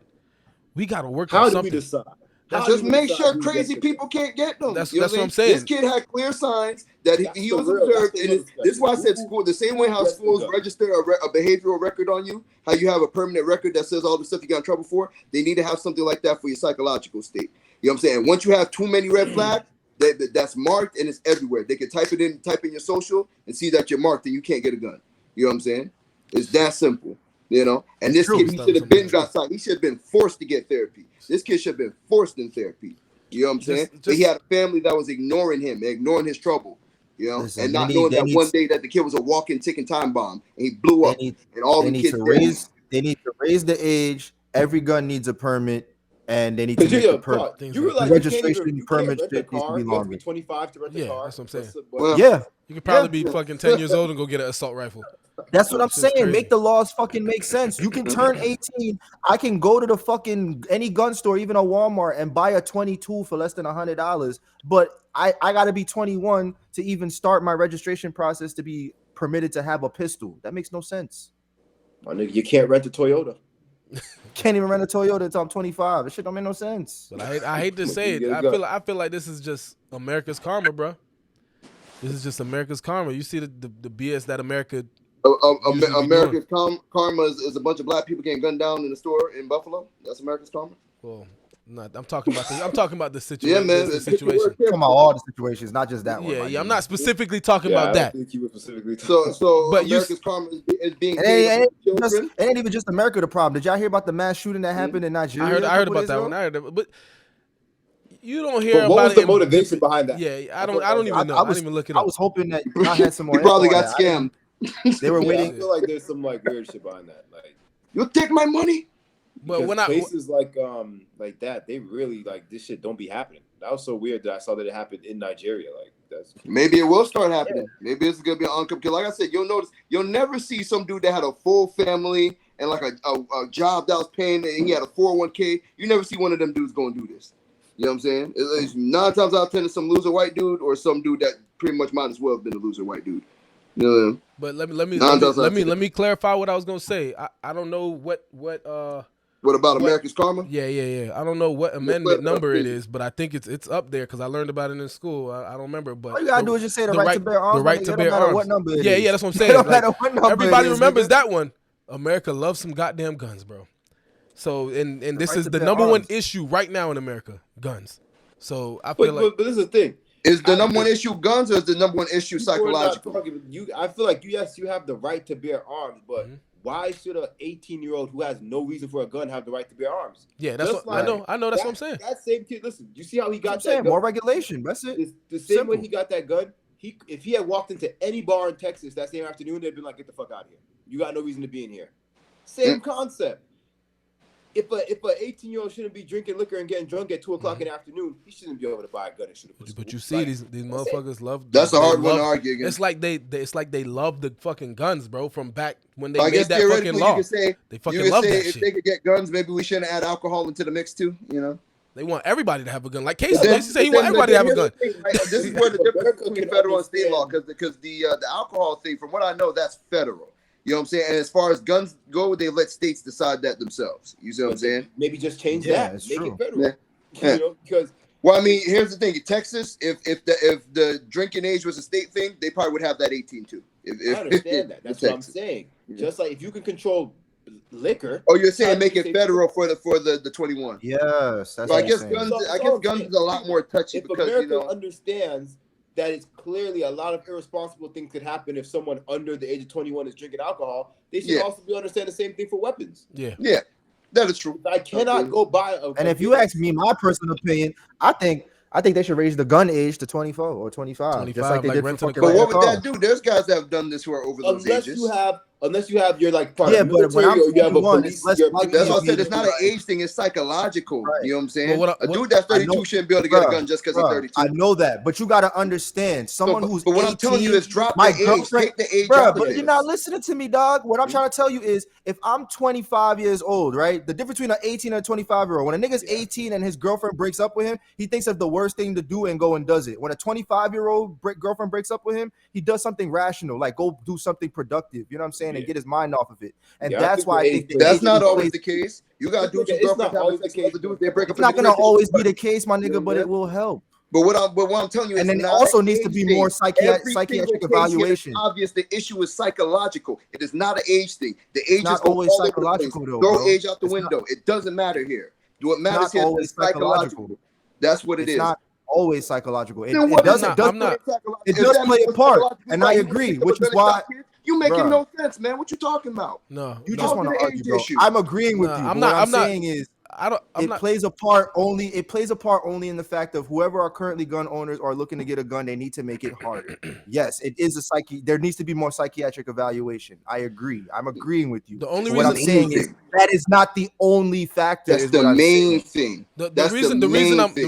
we got to work on something. How do we decide? Just make sure crazy people can't get them. That's you know what I'm saying. This kid had clear signs that he was observed, and this is why I said school. The same way how schools register a behavioral record on you, how you have a permanent record that says all the stuff you got in trouble for. They need to have something like that for your psychological state. You know what I'm saying? Once you have too many red flags, that's marked and it's everywhere. They can type in your social and see that you're marked and you can't get a gun. You know what I'm saying? It's that simple. You know, and this kid, he should have been got signed. He should have been forced to get therapy. This kid should have been forced in therapy. You know what I'm saying? But he had a family that was ignoring him, ignoring his trouble. You know, and not knowing that one day that the kid was a walking, ticking time bomb, and he blew up, and all the kids. They need to raise the age. Every gun needs a permit, and they need to make a permit. You realize registration permit shit needs to be longer. You have to be 25 to rent a car. That's what I'm saying. Yeah. You could probably be fucking 10 years old and go get an assault rifle. That's what I'm saying. Crazy. Make the laws fucking make sense. You can turn 18. I can go to the fucking any gun store, even a Walmart, and buy a 22 for less than $100. But I gotta be 21 to even start my registration process to be permitted to have a pistol. That makes no sense. My nigga, you can't rent a Toyota. Can't even rent a Toyota until I'm 25. That shit don't make no sense. But I hate to say it. I feel like this is just America's karma, bro. This is just America's karma. You see the BS that America. America's karma is a bunch of black people getting gunned down in the store in Buffalo. That's America's karma. Well, I'm talking about the situation. Yeah, man. The situation. I'm talking about all the situations, not just that one. Yeah. I'm not specifically talking about that. So but America's karma is being. It ain't even just America the problem. Did y'all hear about the mass shooting that happened in Nigeria? I heard about that one. I heard that, but you don't hear about what was the motivation behind that? Yeah, I don't even know. I didn't even look it up. I was hoping that y'all had some more. You probably got scammed. They were waiting. I feel like there's some like weird shit behind that. Like, you'll take my money. But when places like that, they really like this shit don't be happening. That was so weird that I saw that it happened in Nigeria. Like that's maybe it will start happening. Yeah. Maybe it's gonna be an oncome. Because like I said, you'll never see some dude that had a full family and like a job that was paying and he had a 401k. You never see one of them dudes going to do this. You know what I'm saying? It's 9 times out of 10 it's some loser white dude or some dude that pretty much might as well have been a loser white dude. You know? But let me clarify what I was gonna say. I don't know what about America's karma? Yeah. I don't know what amendment number it is, but I think it's up there because I learned about it in school. I don't remember, but all you gotta do is just say the right to bear arms. The right to bear arms. What number it is. Yeah, that's what I'm saying. No matter what number everybody remembers that one. America loves some goddamn guns, bro. So and this is the number one issue right now in America, guns. So I feel but this is the thing. Is the number one issue guns or is the number one issue psychological? I feel like you have the right to bear arms, but why should an 18-year-old who has no reason for a gun have the right to bear arms? Yeah, that's what I know. That's what I'm saying. That same kid, listen, you see how he got that gun? More regulation. That's it. The same way he got that gun, if he had walked into any bar in Texas that same afternoon, they'd been like, get the fuck out of here. You got no reason to be in here. Same concept. If an 18-year-old shouldn't be drinking liquor and getting drunk at 2:00 in the afternoon, he shouldn't be able to buy a gun and shoot a But you see, these motherfuckers love. That's a hard one to argue against. It's like they love the fucking guns, bro. From back when they made that fucking law, they fucking love that shit. If they could get guns, maybe we shouldn't add alcohol into the mix too. You know, they want everybody to have a gun. Like Casey say, he want everybody to have a gun. This is where the difference between federal and state law, because the alcohol thing, from what I know, that's federal. You know what I'm saying? And as far as guns go, they let states decide that themselves. You see what I'm saying? Maybe just change that. Make it federal. Yeah. You know, because I mean, here's the thing. In Texas, if the drinking age was a state thing, they probably would have that 18 too. I understand that. That's what I'm saying. Just like if you can control liquor. Oh, you're saying make it federal for the 21. Yes, that's. So I guess guns is a lot more touchy because America understands that it's clearly a lot of irresponsible things could happen if someone under the age of 21 is drinking alcohol. They should also be understand the same thing for weapons. Yeah, that is true. I cannot go buy and if you ask me my personal opinion, I think they should raise the gun age to 24 or 25. Just like they did for but what would that do? There's guys that have done this who are over those ages. Unless you have your like but when I'm 21, that's what I said. It's not an age thing. It's psychological. Right. You know what I'm saying? A dude that's 32 shouldn't be able to get a gun just because he's 32. I know that, but you got to understand someone who's. But what 18, I'm telling you is drop the age. Take the age. But you're not listening to me, dog. What I'm trying to tell you is, if I'm 25 years old, right? The difference between an 18 and a 25-year-old. When a nigga's 18 and his girlfriend breaks up with him, he thinks of the worst thing to do and go and does it. When a 25-year-old girlfriend breaks up with him, he does something rational, like go do something productive. You know what I'm saying? saying, and get his mind off of it. And Yeah, that's why I think that's not always the case. You got dudes whose girlfriends having sex with other dudes, they break up. It's not gonna always be the case, my nigga, but it will help. But what I'm telling you is, and then it not also an needs to age be more thing. psychiatric evaluation. It's obvious the issue is psychological. It is not an age thing. The age not is always psychological, though. Throw bro. age out the It's window. It doesn't matter here. What matters not here always is psychological. That's what it is. It's not always psychological. It does play a part, and I agree, which is why you making no sense, man. What you talking about? No, you just want to argue, bro. I'm agreeing with you. I'm saying is, it plays a part only in the fact of whoever are currently gun owners are looking to get a gun, they need to make it harder. Yes, it is there needs to be more psychiatric evaluation. I agree. I'm agreeing with you. The only what I'm saying is that is not the only factor. That's the main thing. The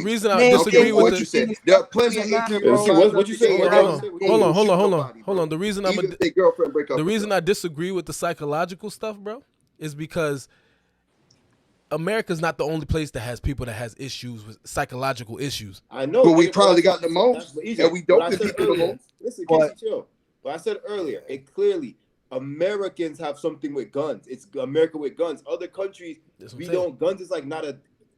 reason I disagree with what you said. There are plenty of 18-year-olds. What you say? Hold on. The reason I disagree with the psychological stuff, bro, is because America's not the only place that has people that has issues with psychological issues. I know, but we probably got the most, and we don't people the most. Listen, Casey, chill. But I said earlier, it clearly Americans have something with guns. It's America with guns. Other countries, we don't. Guns is like not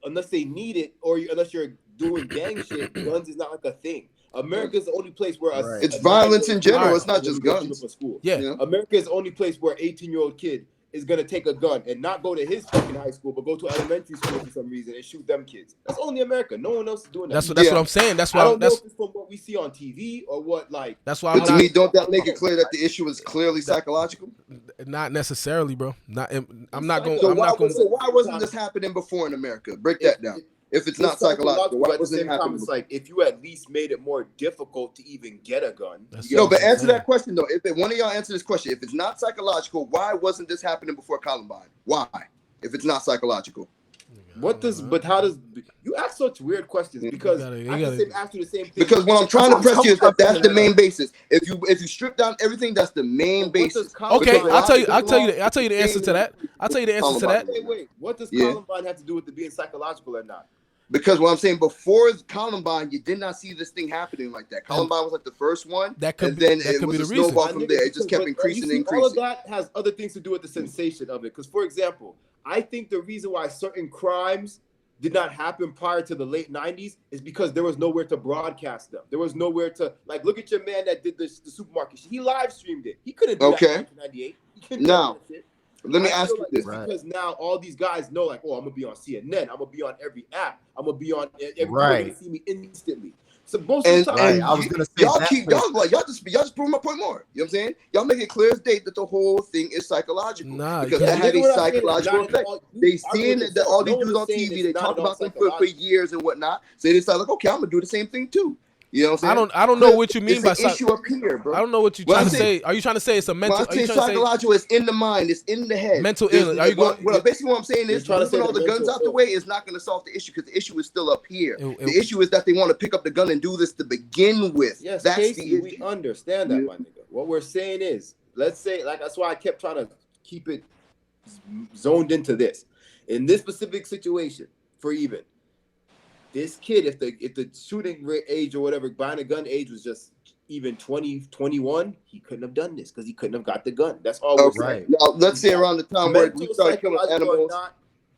unless they need it or unless you're doing gang shit. Guns is not like a thing. America is the only place where it's violence in general. It's not just guns. Yeah, America is the only place where 18-year-old kid is gonna take a gun and not go to his fucking high school, but go to elementary school for some reason and shoot them kids. That's only America. No one else is doing that. That's what I'm saying. That's why I don't know if it's from what we see on TV or what. Like, that's why. But to me, don't that make it clear that the issue is clearly psychological? Not necessarily, bro. I'm not going. So why wasn't this happening before in America? Break that down. If it's not psychological, why wasn't it happening? It's like if you at least made it more difficult to even get a gun. No, but answer that question though. If one of y'all answer this question, if it's not psychological, why wasn't this happening before Columbine? Why? If it's not psychological. How does you ask such gotta questions? Because I can ask you the same thing. Because what I'm trying to press you is that's the main basis. If you strip down everything, that's the main basis. Okay, I'll tell you the answer to that. I'll tell you the answer to that. Wait, what does Columbine have to do with it being psychological or not? Because what I'm saying, before Columbine, you did not see this thing happening like that. Columbine was like the first one, that could and then be it was the a snowball from there. It just kept increasing and increasing. All of that has other things to do with the sensation of it. Because, for example, I think the reason why certain crimes did not happen prior to the late 90s is because there was nowhere to broadcast them. There was nowhere to, like, look at your man that did the supermarket. He live streamed it. He couldn't do that in 1998. Now, let me ask you this. Because now all these guys know, like, oh, I'm going to be on CNN. I'm going to be on every app. I'm going to be on everybody going to see me instantly. So most of the time, I was gonna say y'all just prove my point more. You know what I'm saying? Y'all make it clear as day that the whole thing is psychological. Because that had a psychological effect. They seen that all these dudes on TV, they talk about them for years and whatnot. So they decide like, okay, I'm gonna do the same thing too. You know what I'm saying? I don't know what you mean by issue up here, bro. I don't know what you're trying to say. Are you trying to say it's a mental? When I say psychological, it's in the mind, it's in the head. Mental illness. Are you going? Basically, what I'm saying is, moving all the guns out the way is not going to solve the issue because the issue is still up here. The issue is that they want to pick up the gun and do this to begin with. Yes, that's Casey, the issue. We understand that, my nigga. What we're saying is, let's say, like that's why I kept trying to keep it zoned into this. In this specific situation, for even. This kid, if the shooting age or whatever, buying a gun age was just even 20, 21, he couldn't have done this because he couldn't have got the gun. That's all we're saying. Now, let's say around the time where we started killing animals.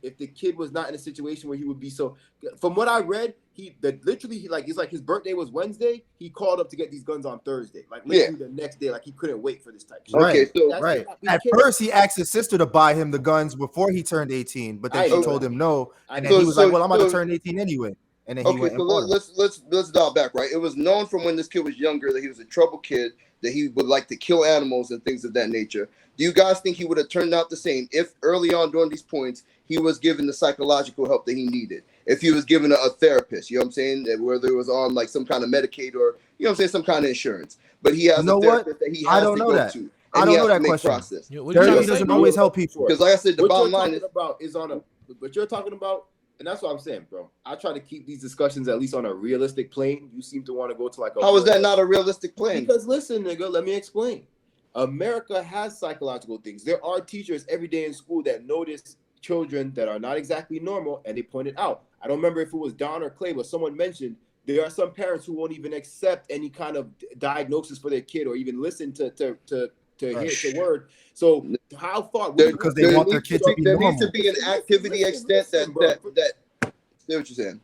If the kid was not in a situation where he would be so, from what I read, he's like his birthday was Wednesday. He called up to get these guns on Thursday, like literally the next day. Like he couldn't wait for this type of shit. Okay, so at first he asked his sister to buy him the guns before he turned 18, but then she told him no, and then he was like, "Well, I'm about to turn 18 anyway." And then he went let's dial back, right? It was known from when this kid was younger that he was a trouble kid, that he would like to kill animals and things of that nature. Do you guys think he would have turned out the same if early on during these points he was given the psychological help that he needed? If he was given a therapist, you know what I'm saying? Whether it was on like some kind of Medicaid or, you know what I'm saying, some kind of insurance. But he has a therapist that he has to go to. I don't know that question. Therapy doesn't always help people. Because like I said, the bottom line is on a, what you're talking about, and that's what I'm saying, bro. I try to keep these discussions at least on a realistic plane. You seem to want to go to like a... How is that not a realistic plane? Because listen, nigga, let me explain. America has psychological things. There are teachers every day in school that notice children that are not exactly normal, and they point it out. I don't remember if it was Don or Clay, but someone mentioned there are some parents who won't even accept any kind of diagnosis for their kid or even listen to hear the word. So how far? Because they want their kid to be there normal. needs to be an activity extent that say what you're saying.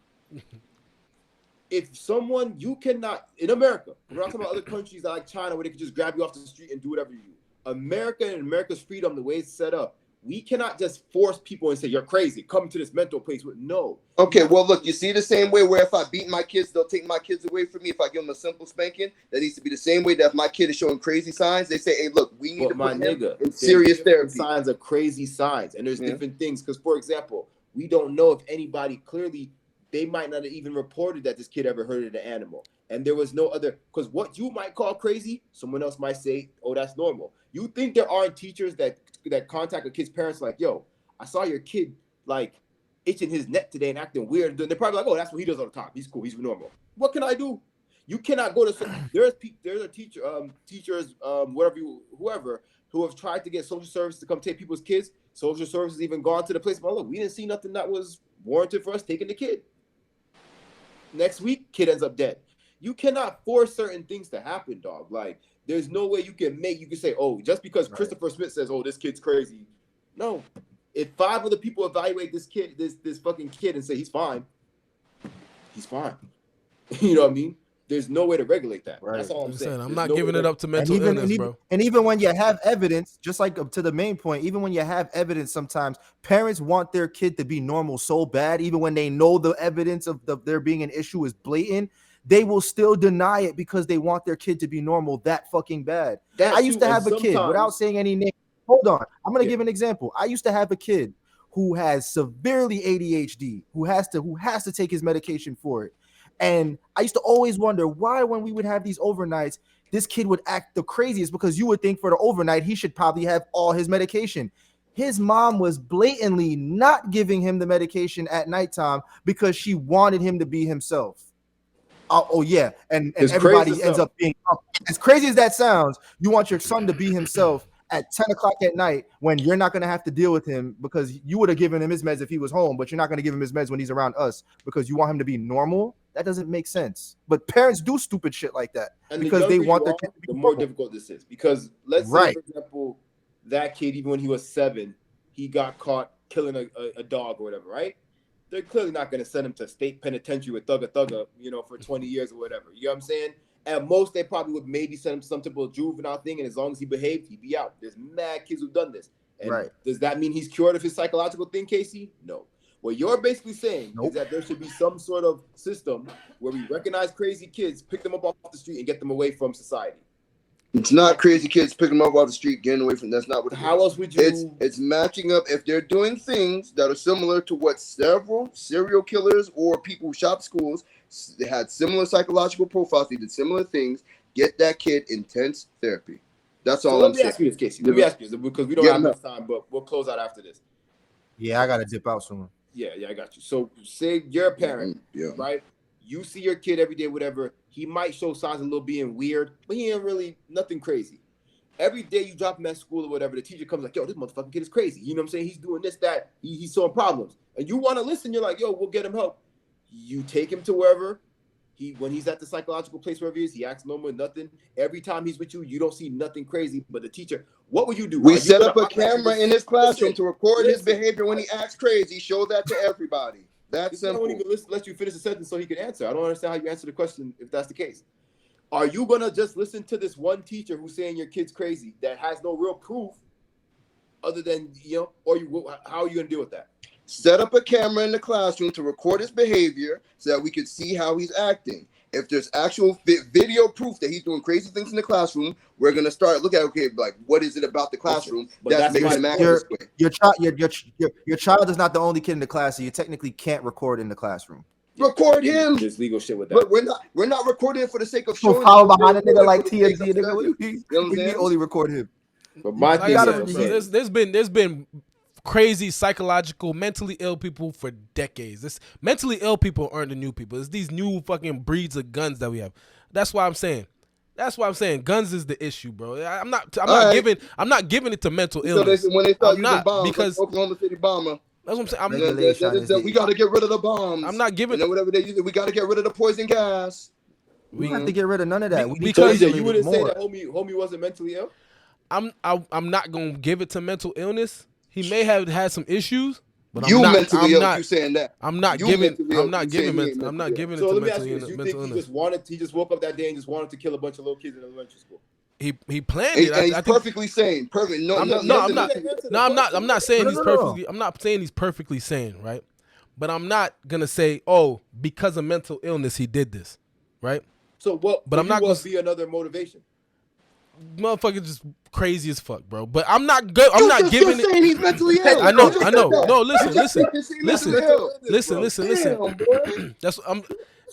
If someone, you cannot, in America, we're not talking about other countries like China where they can just grab you off the street and do whatever you do. America and America's freedom, the way it's set up, we cannot just force people and say, you're crazy, come to this mental place. No. Okay, well, look, you see the same way where if I beat my kids, they'll take my kids away from me if I give them a simple spanking. That needs to be the same way that if my kid is showing crazy signs, they say, hey, look, we need to put him in serious therapy. Signs are crazy signs, and there's different things. Because, for example, we don't know if anybody clearly, they might not have even reported that this kid ever hurted an animal. And there was no other, because what you might call crazy, someone else might say, oh, that's normal. You think there aren't teachers that contact a kid's parents like, yo, I saw your kid like itching his neck today and acting weird. They're probably like, oh, that's what he does all the time. He's cool. He's normal. What can I do? You cannot go to, there's a teacher, teachers, whoever, who have tried to get social services to come take people's kids. Social services even gone to the place, but look, we didn't see nothing that was warranted for us taking the kid. Next week, kid ends up dead. You cannot force certain things to happen, dog. Like, there's no way you can say, oh, just because Christopher Smith says, oh, this kid's crazy. No. If 5 other people evaluate this kid, this fucking kid and say he's fine, he's fine. You know what I mean? There's no way to regulate that. Right. That's all I'm saying. I'm not giving it up to mental illness, bro. And even when you have evidence, just like to the main point, even when you have evidence, sometimes parents want their kid to be normal so bad, even when they know the evidence of there being an issue is blatant, they will still deny it because they want their kid to be normal that fucking bad. I used to have a kid, without saying any name. Hold on. I'm going to give an example. I used to have a kid who has severely ADHD, who has to take his medication for it. And I used to always wonder why, when we would have these overnights, this kid would act the craziest, because you would think for the overnight, he should probably have all his medication. His mom was blatantly not giving him the medication at nighttime because she wanted him to be himself. Oh yeah. And everybody ends up being as crazy as that sounds. You want your son to be himself at 10 o'clock at night when you're not going to have to deal with him, because you would have given him his meds if he was home, but you're not going to give him his meds when he's around us because you want him to be normal. That doesn't make sense. But parents do stupid shit like that, and because they want their kid to be the more difficult this is. Because let's say, for example, that kid, even when he was 7, he got caught killing a dog or whatever, right? They're clearly not going to send him to state penitentiary with thugga, for 20 years or whatever. You know what I'm saying? At most, they probably would maybe send him some type of juvenile thing, and as long as he behaved, he'd be out. There's mad kids who've done this. And does that mean he's cured of his psychological thing, Casey? No. What you're basically saying is that there should be some sort of system where we recognize crazy kids, pick them up off the street, and get them away from society. It's not crazy kids picking them up off the street, getting away from. That's not what. How else would you? It's matching up. If they're doing things that are similar to what several serial killers or people who shop schools, they had similar psychological profiles. They did similar things. Get that kid intense therapy. That's all I'm saying. Let me ask you this, Casey. Let me ask you this, because we don't have enough time, but we'll close out after this. Yeah, I gotta dip out soon. Yeah, I got you. So say you're a parent, right? You see your kid every day, whatever. He might show signs of a little being weird, but he ain't really nothing crazy. Every day you drop him at school or whatever, the teacher comes like, yo, this motherfucking kid is crazy. You know what I'm saying? He's doing this, that. He's showing problems. And you want to listen. You're like, yo, we'll get him help. You take him to wherever. When he's at the psychological place, wherever he is, he acts normal, nothing. Every time he's with you, you don't see nothing crazy. But the teacher, what would you do? We set up a camera in his classroom to record his behavior when he acts crazy. Show that to everybody. That's simple. I don't even let you finish the sentence so he can answer. I don't understand how you answer the question if that's the case. Are you going to just listen to this one teacher who's saying your kid's crazy that has no real proof other than, or how are you going to deal with that? Set up a camera in the classroom to record his behavior so that we can see how he's acting. If there's actual video proof that he's doing crazy things in the classroom, we're gonna start looking at like what is it about the classroom that's making him act this way. Your child is not the only kid in the class, so you technically can't record in the classroom. Record him. There's legal shit with that. But we're not recording it for the sake of showing. Follow behind a nigga like TMZ. We only record him. But my thing is, there's been crazy, psychological, mentally ill people for decades. Mentally ill people aren't the new people. It's these new fucking breeds of guns that we have. That's why I'm saying guns is the issue, bro. I'm not giving it to mental illness. When they start using bombs, because like Oklahoma City bomber. That's what I'm saying. We got to get rid of the bombs. I'm not giving whatever they use. We got to get rid of the poison gas. We have to get rid of none of that. Because you wouldn't say that homie wasn't mentally ill. I'm not gonna give it to mental illness. He may have had some issues, but you I'm not. mentally ill. You saying that? I'm not You giving. mentally ill, I'm not you saying giving. he ain't I'm not mentally giving it So to let me ask mental you this: you mental think illness. he just woke up that day and just wanted to kill a bunch of little kids in elementary school? He planned And, it. and he's I think, perfectly sane. Perfect. No, I'm no, not. nothing. No, I'm not. I'm not saying No, he's no, no. perfectly. I'm not saying he's perfectly sane, right? But I'm not gonna say, oh, because of mental illness, he did this, right? So what? But I'm not gonna gonna be another motivation. Motherfucker, just crazy as fuck, bro. But I'm not good. I'm not giving You're saying it. he's mentally ill. I know. You just I know. said that. No, listen, You just listen, said he's listen, mentally ill. listen. Damn, boy. That's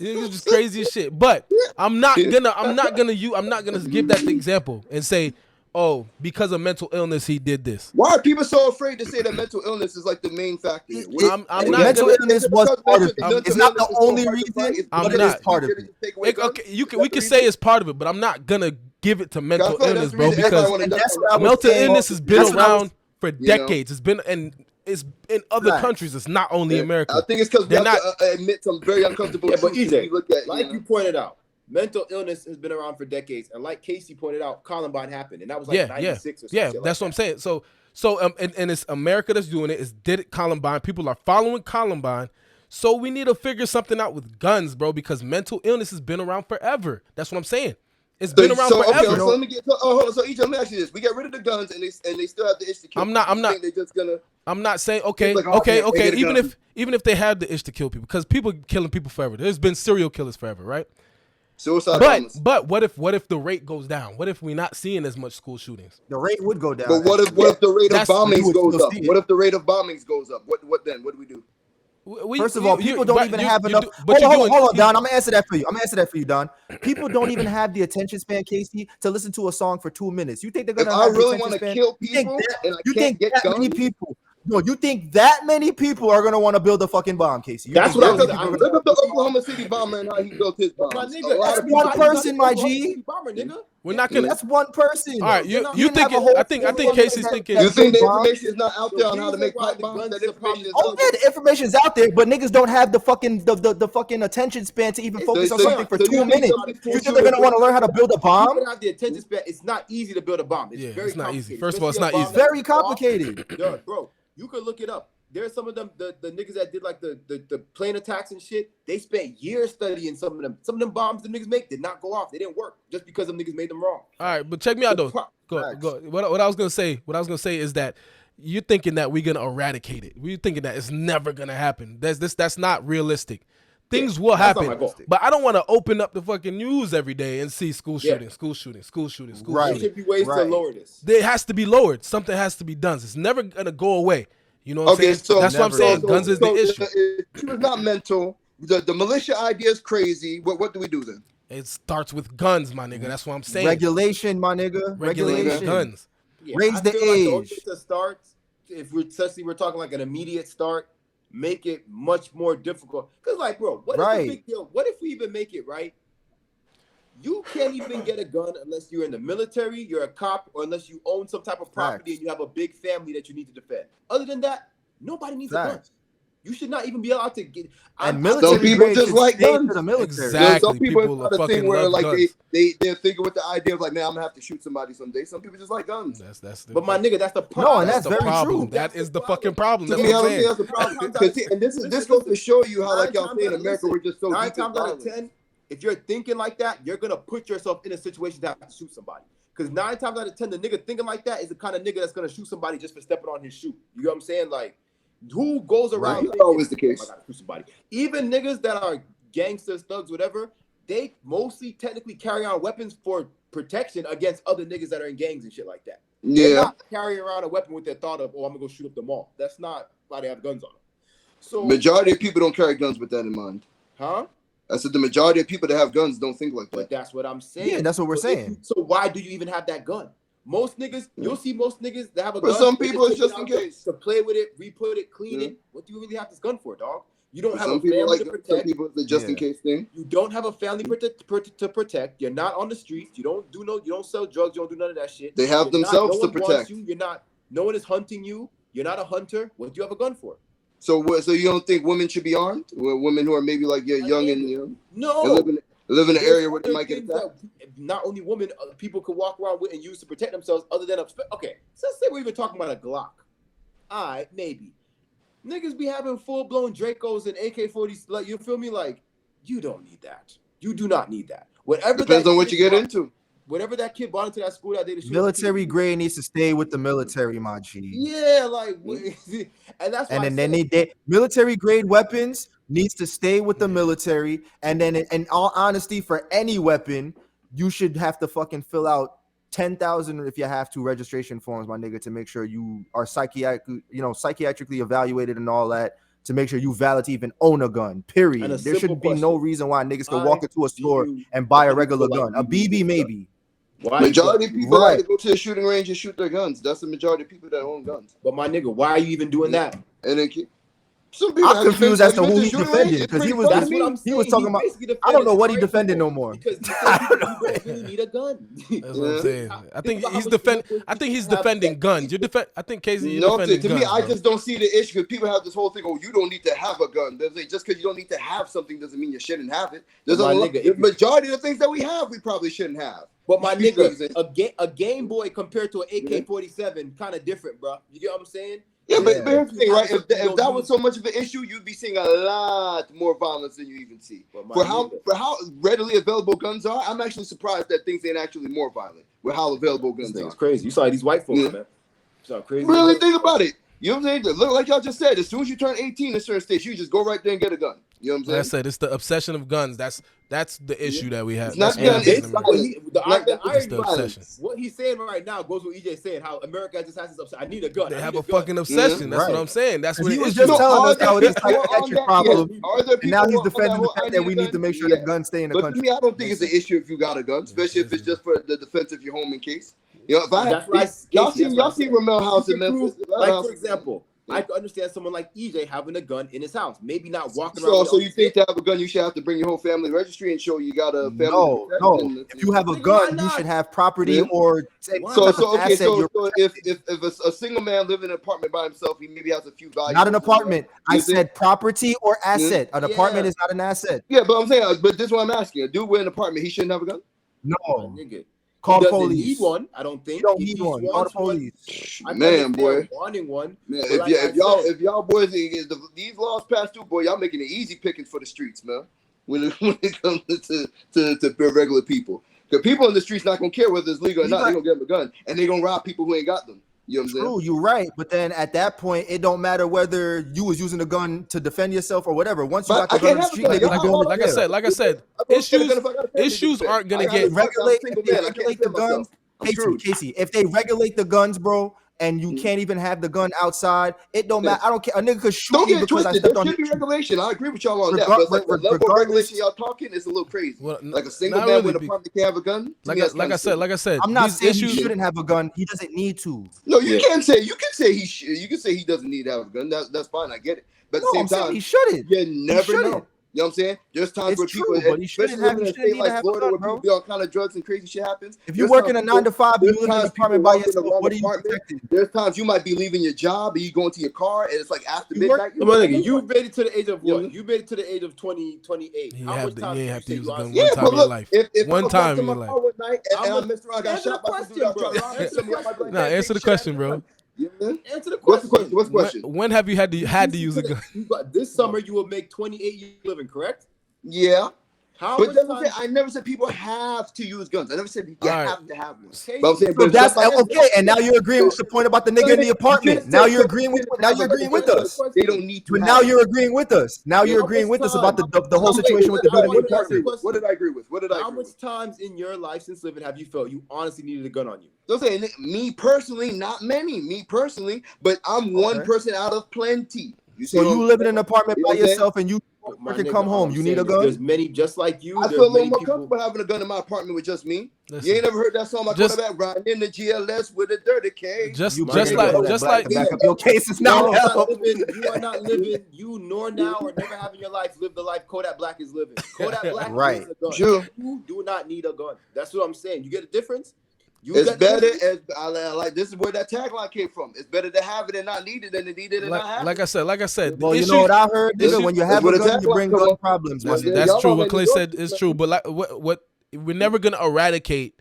it's just crazy as shit. But I'm not gonna give that the example and say, oh, because of mental illness he did this. Why are people so afraid to say that mental illness is like the main factor here? I'm not mental gonna. illness was part of it. It's not the only reason, I'm but it not. is part of it. Okay, we can say it's part of it, but I'm not gonna give it to mental illness, bro, because that's what I was mental saying. illness has been That's what I was- around for decades. It's been it's in other Facts. countries. It's not only America. I think it's because we They're have not. to admit some very uncomfortable Yeah, but truths EJ, we look at. like you pointed out, mental illness has been around for decades, and like Casey pointed out, Columbine happened, and that was like 96 or something. Yeah, that's what I'm saying. So and it's America that's doing it. It's did it Columbine. People are following Columbine. So we need to figure something out with guns, bro, because mental illness has been around forever. That's what I'm saying. It's been around forever. Okay, so let me get. Hold on. So EJ, let me ask you this: we get rid of the guns, and they still have the itch to kill. I'm not. They're just gonna. I'm not saying okay. Like, oh, okay. they Even if they have the itch to kill people, because people killing people forever. There's been serial killers forever, right? Suicide bombers. But what if the rate goes down? What if we're not seeing as much school shootings? The rate would go down. But what if the rate of bombings goes up? see it. What if the rate of bombings goes up? What then? What do we do? First of all, people don't even have enough. Hold on, Don. I'm gonna answer that for you. Don. People don't even have the attention span, Casey, to listen to a song for 2 minutes. You think they're gonna? If I really want to kill people and I can't get guns? Many people? No, you think that many people are gonna want to build a fucking bomb, Casey? That's what Look up the Oklahoma City bomber and how he built his bomb. My nigga, that's one person, my G. Bomber, nigga. We're not gonna. That's one person. All right, you think? I think Casey's thinking. You think the information is not out there on how to make pipe bombs? That information is Oh yeah, the information's out there, but niggas don't have the fucking attention span to even focus on something for 2 minutes. You think they're gonna want to learn how to build a bomb? You don't have the attention span. It's not easy to build a bomb. It's very it's not easy. complicated. First of all, it's not Especially a easy. bomb Very complicated. Yeah, bro, you could look it up. There's some of them, the niggas that did like the plane attacks and shit. They spent years studying some of them. Some of them bombs the niggas make did not go off. They didn't work just because them niggas made them wrong. All right, but check me out though. Go. What I was gonna say is that you're thinking that we're gonna eradicate it. We're thinking that it's never gonna happen. That's not realistic. Things will happen, but I don't want to open up the fucking news every day and see school shooting. Right. There should be ways to lower this. It has to be lowered. Something has to be done. It's never gonna go away. You know what I'm saying? So that's what I'm saying. Guns is the issue. If it's not mental. The militia idea is crazy. What do we do then? It starts with guns, my nigga. That's what I'm saying. Regulation, my nigga. Regulation. Guns. Yeah, Raise the age. Like to start, if we're talking like an immediate start, make it much more difficult. Because like, bro, what is the big deal? What if we even make it right? You can't even get a gun unless you're in the military, you're a cop, or unless you own some type of property and you have a big family that you need to defend. Other than that, nobody needs a gun. You should not even be allowed to get. And some people just like guns. Exactly. Some people are fucking where like guns. they're thinking with the idea of like, man, I'm gonna have to shoot somebody someday. Some people just like guns. But my nigga, that's the problem. No, and that's very problem. true. That is the fucking problem. That's I what I'm saying. that's the problem. And this goes to show you how like y'all say in America we're just so 9 times out of 10. If you're thinking like that, you're gonna put yourself in a situation to have to shoot somebody. Because 9 times out of 10, the nigga thinking like that is the kind of nigga that's gonna shoot somebody just for stepping on his shoe. You know what I'm saying? Like, who goes around? That's always the case. I gotta shoot somebody. Even niggas that are gangsters, thugs, whatever, they mostly technically carry on weapons for protection against other niggas that are in gangs and shit like that. They're not carrying around a weapon with their thought of, oh, I'm gonna go shoot up the mall. That's not why they have guns on them. So majority of people don't carry guns with that in mind. Huh? I said the majority of people that have guns don't think like that. But that's what I'm saying. Yeah, that's what we're saying. So why do you even have that gun? Most niggas, you'll see most niggas that have a gun. For some people, it's just in case. To play with it, re-put it, clean it. What do you really have this gun for, dog? You don't have some a family people to like protect. Some people, it's a just in case thing. You don't have a family to protect. You're not on the streets. You don't sell drugs. You don't do none of that shit. They have themselves to protect. No one is hunting you. You're not a hunter. What do you have a gun for? So you don't think women should be armed? Women who are maybe like young and no. live in an There's area where they other might get things attacked. that not only women, people could walk around with and use to protect themselves other than okay, so let's say we're even talking about a Glock. All right, maybe. Niggas be having full-blown Dracos and AK-40s. Like, you feel me? Like, you don't need that. You do not need that. Whatever Depends that on what you get into. Whatever that kid brought into that school that day to shoot. Military grade needs to stay with the military, my G. Yeah, like, and that's why. And then they military grade weapons needs to stay with the military. And then, in all honesty, for any weapon, you should have to fucking fill out 10,000 if you have to registration forms, my nigga, to make sure you are psychiatrically evaluated and all that, to make sure you valid to even own a gun. Period. There should be no reason why niggas can walk into a store and buy a regular gun. A BB maybe. Majority of people like to go to a shooting range and shoot their guns. That's the majority of people that own guns. But my nigga, why are you even doing that? And then I'm confused as to who he's defending, because he was talking about. I don't know what he defended no more. Because you don't really need a gun. That's what I'm saying. I think he's defending guns. I think Casey, you're defending to guns. me, I just don't see the issue because people have this whole thing. Oh, you don't need to have a gun. Just because you don't need to have something doesn't mean you shouldn't have it. There's the majority of the things that we have, we probably shouldn't have. But my nigga, a Game Boy compared to an AK-47, kind of different, bro. You get what I'm saying? Yeah, but here's the thing, right? If that was so much of an issue, you'd be seeing a lot more violence than you even see. For how readily available guns are, I'm actually surprised that things ain't actually more violent with how available guns are. It's crazy. You saw these white folks, man. So crazy. Really think about it. You know what I'm saying? Look, like y'all just said, as soon as you turn 18 in certain states, you just go right there and get a gun. You know what I'm saying? Like I said, it's the obsession of guns. That's the issue that we have. It's not the obsession. What he's saying right now goes with EJ saying how America just has this obsession. I need a gun. They have a fucking obsession. That's what I'm saying. That's what he was just telling us how it is like a psychiatric problem. And now he's defending the fact that we need to make sure that guns stay in the country. But to me, I don't think it's an issue if you got a gun, especially if it's just for the defense of your home in case. You know, y'all see Ramel House in Memphis. Like, for example, I could understand someone like EJ having a gun in his house, maybe not walking around. So you think to have a gun, you should have to bring your whole family registry and show you got a family? No. If you have a gun, you should have property or so if a single man living in an apartment by himself, he maybe has a few valuables. Not an apartment. I said property or asset. An apartment is not an asset. Yeah, but I'm saying, but this is what I'm asking. A dude with an apartment, he shouldn't have a gun? No. Call the police. Need one, I don't think. You don't need one. Call the police. Man, boy. Wanting one. Man, if y'all boys, these laws passed through, boy, y'all making it easy pickings for the streets, man. When it comes to regular people, because people in the streets not gonna care whether it's legal or not. They gonna get them a gun, and they gonna rob people who ain't got them. You know what I'm saying? True, you're right. But then at that point, it don't matter whether you was using a gun to defend yourself or whatever. Once you got the gun on the street, like I said, issues aren't gonna get regulate the guns. Casey, if they regulate the guns, bro, and you can't even have the gun outside, it don't matter. I don't care. A nigga could shoot me because I stepped on. There should be regulation. I agree with y'all on that. But like the level of regulation y'all talking is a little crazy. Well, like a single man with a apartment can have a gun. Like I said, I'm not saying he shouldn't have a gun. He doesn't need to. No, you can't say. You can say he doesn't need to have a gun. That's fine. I get it. But at the same time, he shouldn't. You never know. You know what I'm saying? There's times where people, especially living in a state like Florida, where people do all kind of drugs and crazy shit happens. If you're working a 9 to 5, you live in an apartment by yourself. What are you protecting? There's times you might be leaving your job and you go into your car and it's like after midnight. You made it to the age of what? You made it to the age of 28. You have to use a gun one time in your life. One time in your life. And I missed around, got shot by some dude. No, answer the question, bro. Answer the question. What's the question? When have you had to use a gun? This summer you will make 28 years living, correct? Yeah. But I never said people have to use guns. I never said you have to have one. But I'm saying, so that's okay. And now you're agreeing with the point about the nigga in the apartment. Now you're agreeing with us. They don't need to. But now you're agreeing with us. Now you're agreeing with us about the whole situation with the dude in the apartment. What did I agree with? How much times in your life since living have you felt you honestly needed a gun on you? Don't say me personally, not many. Me personally, but I'm one person out of plenty. So you live in an apartment by yourself and you work and come home. You need a gun? There's many just like you. I feel a little more comfortable having a gun in my apartment with just me. You ain't never heard that song by quarterback riding in the GLS with a dirty cage. Just like back up your case is not help. You are not living. You nor now or never have in your life lived the life Kodak Black is living. Kodak Black is a gun. Sure. You do not need a gun. That's what I'm saying. You get a difference? It's better as I like. This is where that tagline came from. It's better to have it and not need it than to need it and not have it. Like I said. Well, you know what I heard, nigga? When you have a gun, you bring gun problems. That's true. What Clay said is true. But like, what we're never gonna eradicate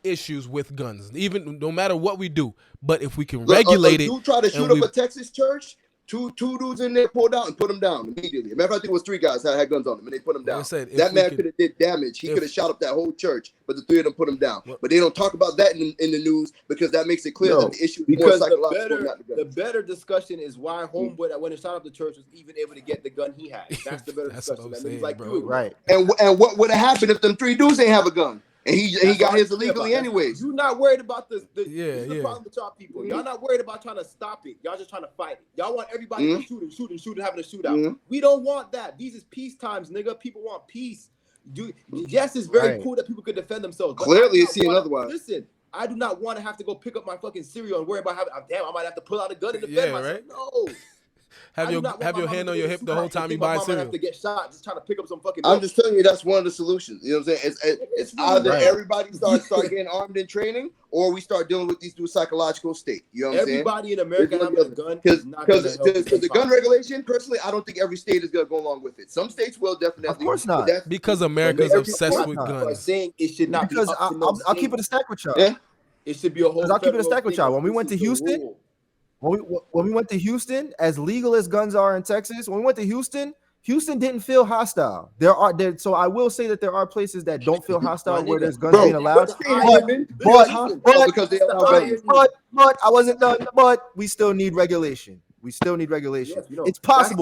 issues with guns, even no matter what we do. But if we can regulate it, you try to shoot up a Texas church. Two dudes in there pulled out and put them down immediately. Matter of fact, I think it was 3 guys that had guns on them and they put them down. Like that man could have did damage. He could have shot up that whole church, but the 3 of them put him down. But they don't talk about that in the news because that makes it clear that the issue is more psychological. The better discussion is why homeboy that when he shot up the church was even able to get the gun he had. That's the better discussion. What I'm saying, like, bro. Right. And what would have happened if them 3 dudes ain't have a gun? And he got his illegally anyways. You're not worried about the problem with y'all people. Mm-hmm. Y'all not worried about trying to stop it. Y'all just trying to fight it. Y'all want everybody to shoot and having a shootout. Mm-hmm. We don't want that. These is peace times, nigga. People want peace. Yes, it's very cool that people could defend themselves. But clearly, it's seen otherwise. Listen, I do not want to have to go pick up my fucking cereal and worry about having. Damn, I might have to pull out a gun and defend myself. Right? No. Have your hand on your hip the whole time you buy cereal. Have to get shot just trying to pick up some fucking. I'm just telling you that's one of the solutions. You know what I'm saying? It's either everybody start getting armed and training, or we start dealing with these through psychological state. You know what I'm saying? Everybody in America having a gun because the gun regulation. Personally, I don't think every state is gonna go along with it. Some states will definitely. Of course not. Because America's obsessed with guns. Saying it should not. Because I'll keep it a stack with y'all. Yeah. It should be a whole. I'll keep it a stack with y'all. When we went to Houston. When we went to Houston, as legal as guns are in Texas, when we went to Houston didn't feel hostile. So I will say that there are places that don't feel hostile where there's guns being allowed. But I wasn't done. But we still need regulation. It's possible.